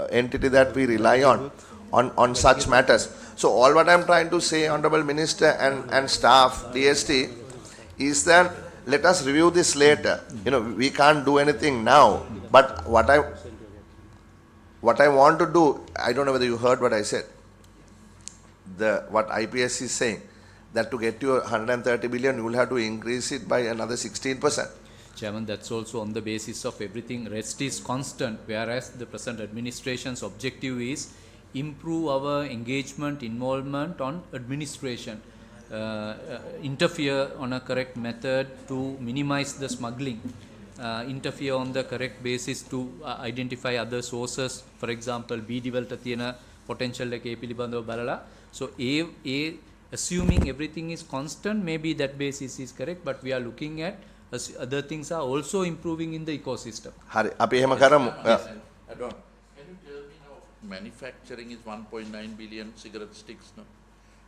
entity that we rely on such matters. So all what I'm trying to say, Honorable Minister and staff, DST, is that let us review this later. We can't do anything now, but what I want to do, I don't know whether you heard what I said. What IPS is saying, that to get you 130 billion, you will have to increase it by another 16%. Chairman, that's also on the basis of everything rest is constant, whereas the present administration's objective is improve our engagement, involvement on administration, interfere on a correct method to minimize the smuggling, interfere on the correct basis to identify other sources, for example, BD වලට තියෙන potential එක පිළිබඳව බලලා. So assuming everything is constant, maybe that basis is correct, but we are looking at other things are also improving in the ecosystem. හරි අපි එහෙම කරමු. Adon, can you tell me now, manufacturing is 1.9 billion cigarette sticks now.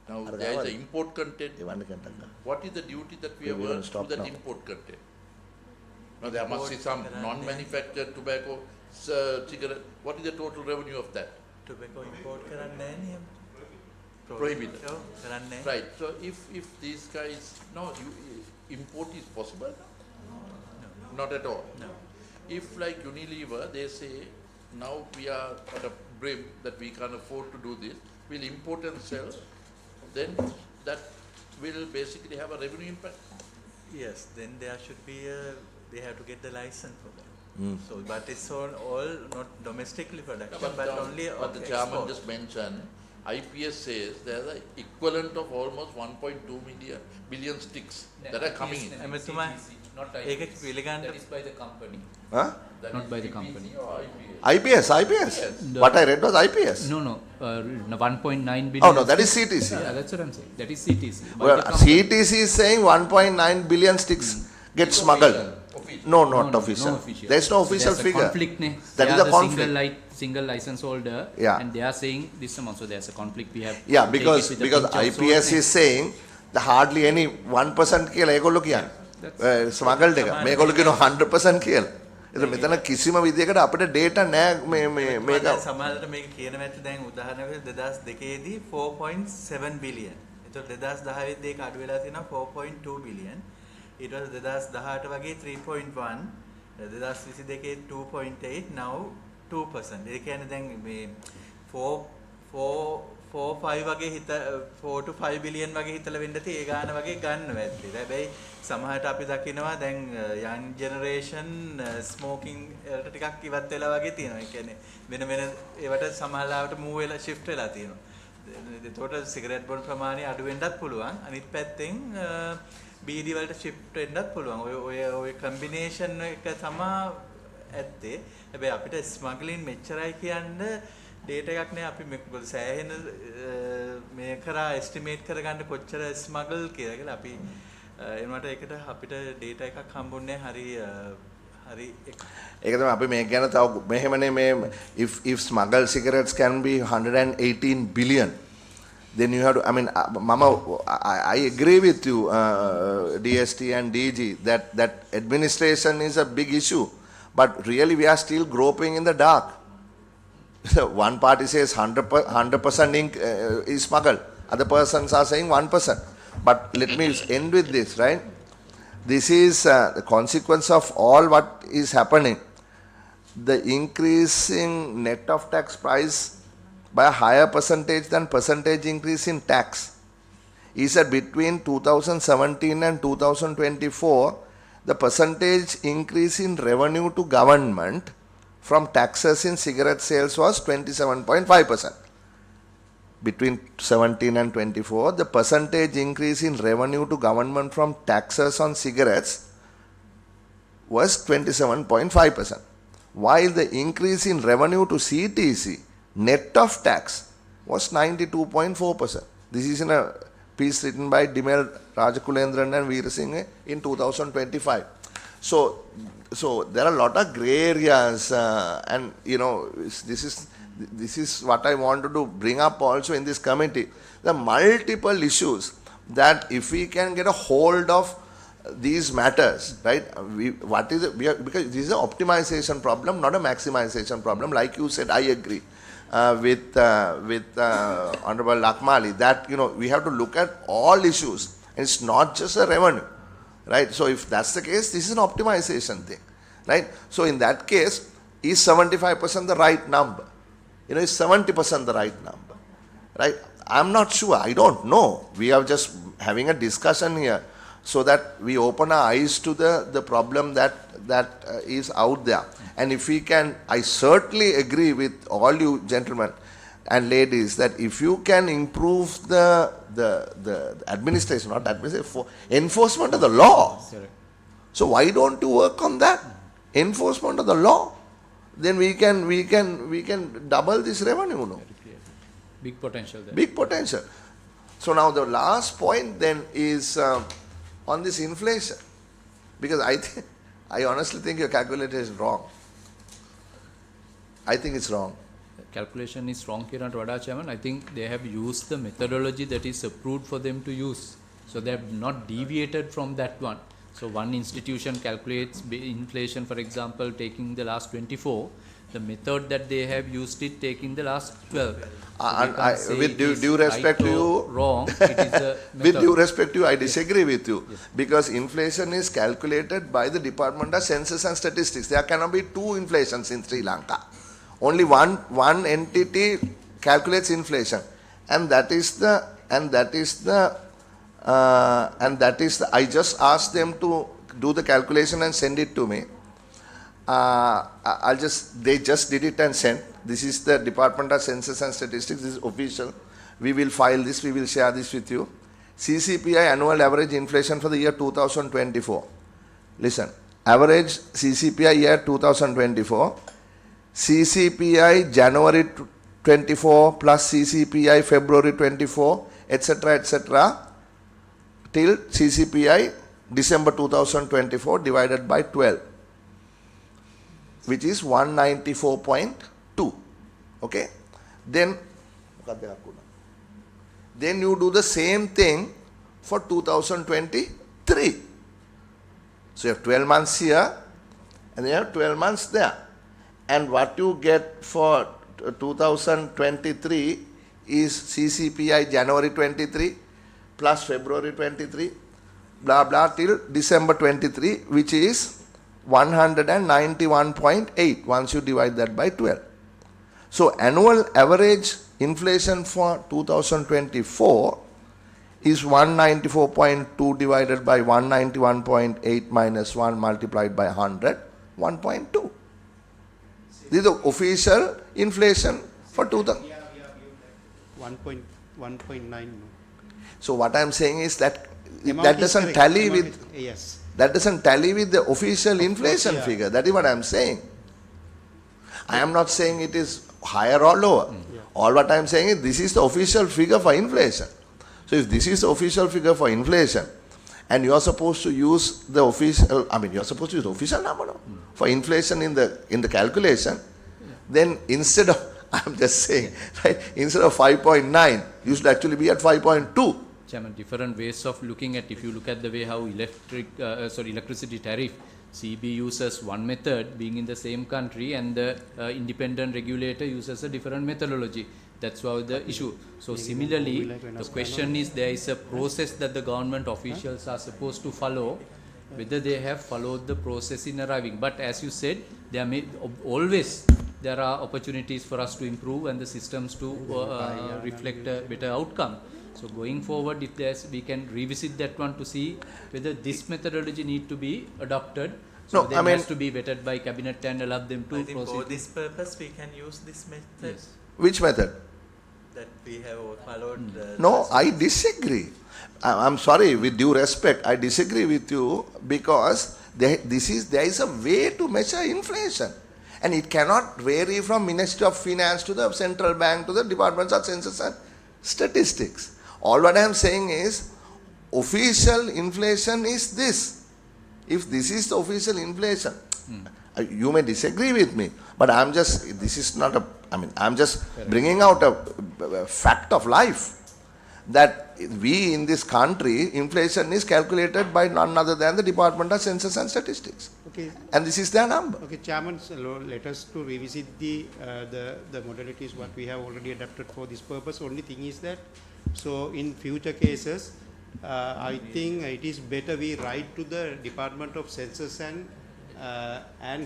Now there is an import content. What is the duty that we have earned through that import content? Now there must be some non-manufactured tobacco cigarette. What is the total revenue of that? Tobacco import කරන්නේ නැහැ නේ. Prohibited. කරන්නේ නැහැ. Right. So if these guys, no, import is possible? No. Not at all. No. If like Unilever, they say now we are at a brim that we can't afford to do this, we'll import and sell, then that will basically have a revenue impact. Yes, then there should be they have to get the license for that. So, but it's all not domestically production, but only But the chairman just mentioned, IPS says there's an equivalent of almost 1.2 billion sticks that are coming in. Not ඒක IPS. පිළිගන්න That is by the company. Huh? That Not is by the CPC company. or IPS? IPS. What I read was IPS. No, 1.9 billion. Oh no, that is CTC. Yeah, that's what I'm saying. That is CTC. By Well, the company. CTC is saying 1.9 billion sticks get smuggled. Official. No, not official. No official. There is no So official there's a figure. conflict, ne? That They is are a the conflict. single license holder, Yeah. and they are saying this amount. So there's a conflict. We have Yeah, to take because it with a pinch of IPS salt, is saying the hardly any 1% කියලා ඒගොල්ලෝ කියන්නේ. smuggled එක. මේගොල්ලෝ කියන 100% කියලා. ඒක මෙතන කිසිම විදියකට අපිට data නැහැ මේක. සමහරවිට මේක කියන වැට දැන් උදාහරණයක් 2002 දී 4.7 billion. ඒතකොට 2010 දී ඒක අඩු වෙලා තියෙනවා 4.2 billion. ඊට පස්සේ 2018 වගේ 3.1, 2022 2.8, now 2%. ඒ කියන්නේ දැන් මේ 4.5 වගේ 4 to 5 billion වගේ හිතලා වෙන්න තියෙ ඒ ගාන වගේ ගන්නවා ඇත්තට. හැබැයි සමහරට අපි දකිනවා දැන් young generation smoking වලට ටිකක් ඉවත් වෙලා වගේ තියෙනවා. ඒ කියන්නේ වෙන ඒවට සමහරවට move වෙලා shift වෙලා තියෙනවා. ඒතකොට සිගරට් බොන ප්‍රමාණය අඩු වෙන්නත් පුළුවන්. අනිත් පැත්තෙන් BD වලට shift වෙන්නත් පුළුවන්. ඔය combination එක තමයි ඇත්තේ. හැබැයි අපිට smuggling මෙච්චරයි කියන්න data එකක් නෑ. අපි මොකද සෑහෙන මේ කරා estimate කරගන්න කොච්චර smuggle කියලා අපි එනවට ඒකට අපිට data එකක් හම්බුන්නේ හරි හරි ඒක තමයි අපි මේ ගැන තව මෙහෙමනේ මේ if smuggled cigarettes can be 118 billion, then you have to, I mean, I agree with you, DST and DG, that administration is a big issue, but really we are still groping in the dark. One party says 100% is smuggled, other persons are saying 1%. But let me end with this, right? This is the consequence of all what is happening. The increasing net of tax price by a higher percentage than percentage increase in tax is that between 2017 and 2024, the percentage increase in revenue to government from taxes in cigarette sales was 27.5%. Between 17 and 24, the percentage increase in revenue to government from taxes on cigarettes was 27.5%. While the increase in revenue to CTC, net of tax, was 92.4%. This is in a piece written by Dimel Rajakulendran and Veerasinghe in 2025. So there are a lot of grey areas, and this is what I wanted to bring up also in this committee. The multiple issues that if we can get a hold of these matters, right? Because this is an optimization problem, not a maximization problem. Like you said, I agree with Honorable Lakmali that we have to look at all issues. And it's not just a revenue, right? So if that's the case, this is an optimization thing, right? So in that case, is 75% the right number? Is 70% the right number, right? I'm not sure. I don't know. We are just having a discussion here, so that we open our eyes to the problem that is out there. And if we can, I certainly agree with all you gentlemen and ladies that if you can improve the administration, not administration, enforcement of the law. So why don't you work on that? Enforcement of the law. Then we can double this revenue. No? Big potential there. Big potential. So now the last point then is on this inflation, because I honestly think your calculator is wrong. I think it's wrong. Calculation is wrong here at Vada Chairman. I think they have used the methodology that is approved for them to use. So they have not deviated from that one. So one institution calculates inflation, for example, taking the last 24. The method that they have used it taking the last 12. So with due respect to you, wrong. It is a with due respect to you, I disagree with you, because inflation is calculated by the Department of Census and Statistics. There cannot be two inflations in Sri Lanka. Only one entity calculates inflation, and that is the I just asked them to do the calculation and send it to me. They just did it and sent. This is the Department of Census and Statistics. This is official. We will file this. We will share this with you. CCPI annual average inflation for the year 2024. Listen, average CCPI year 2024. CCPI January 24 plus CCPI February 24, etc. till CCPI December 2024 divided by 12, which is 194.2. Okay? Then you do the same thing for 2023. So you have 12 months here and you have 12 months there. And what you get for 2023 is CCPI January 23 plus February 23, blah blah till December 23, which is 191.8 once you divide that by 12. So annual average inflation for 2024 is 194.2 divided by 191.8 minus 1 multiplied by 100, 1.2. This is the official inflation for 2000. 1.9. So what I am saying is that that doesn't tally with that doesn't tally with the official inflation figure. That is what I am saying. I am not saying it is higher or lower. All what I am saying is this is the official figure for inflation. So if this is the official figure for inflation, and you are supposed to use the official, you are supposed to use the official number, no? For inflation in the calculation, then instead of, I'm just saying, right, instead of 5.9, you should actually be at 5.2. Chairman, different ways of looking at, if you look at the way how electricity tariff, CB uses one method being in the same country, and the independent regulator uses a different methodology. That's why the issue. So similarly, the question is, there is a process that the government officials are supposed to follow, whether they have followed the process in arriving. But as you said, there are opportunities for us to improve and the systems to reflect a better outcome. So going forward, if we can revisit that one to see whether this methodology need to be adopted. So it has to be vetted by cabinet and allow them to I think proceed. for this purpose we can use this method Yes. Which method? that we have followed. No, I disagree. I'm sorry, with due respect, I disagree with you, because there is a way to measure inflation. And it cannot vary from Ministry of Finance to the Central Bank to the Departments of Census and Statistics. All what I am saying is, official inflation is this. If this is the official inflation, you may disagree with me, but I'm just bringing out a fact of life, that we in this country, inflation is calculated by none other than the Department of Census and Statistics. Okay. And this is their number. Okay, Chairman, so let us to revisit the modalities what we have already adapted for this purpose. Only thing is that, so in future cases, I think it is better we write to the Department of Census and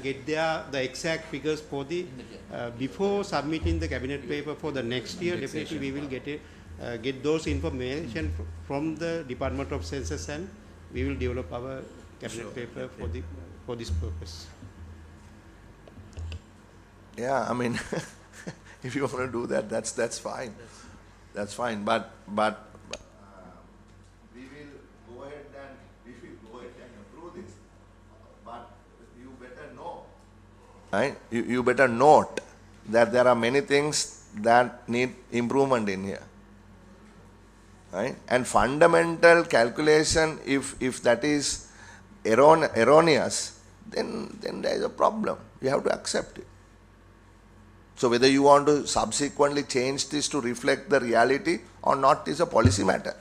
get the exact figures for the before submitting the cabinet paper for the next year. Definitely we will get those information from the Department of Census, and we will develop our cabinet paper for this purpose. Yeah, if you want to do that, that's fine. That's fine. But we will go ahead and approve this. But you better know, right? You better note that there are many things that need improvement in here, right? And fundamental calculation, if that is erroneous, then there is a problem. You have to accept it. So whether you want to subsequently change this to reflect the reality or not is a policy matter.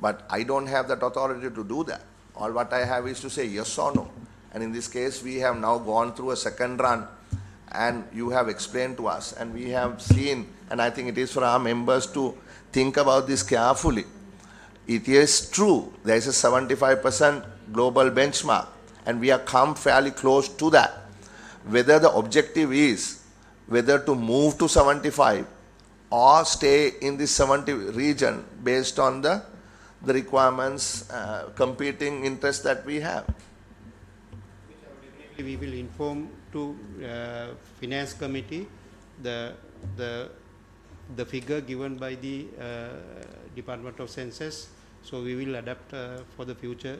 But I don't have that authority to do that. All what I have is to say yes or no. And in this case, we have now gone through a second run, and you have explained to us, and we have seen, and I think it is for our members to think about this carefully. It is true, there is a 75% global benchmark, and we have come fairly close to that. Whether the objective is whether to move to 75 or stay in this 70 region based on the requirements, competing interests that we have. We will inform to Finance Committee the figure given by the Department of Census, so we will adapt for the future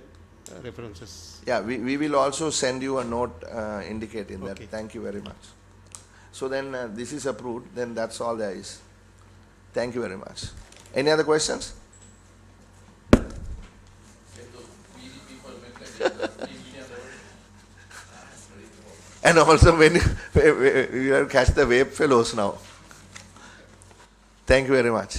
references. Yeah, we will also send you a note indicating that. Okay. Thank you very much. So then this is approved, then that's all there is. Thank you very much. Any other questions? And also when you have to catch the vape fellows now. Thank you very much.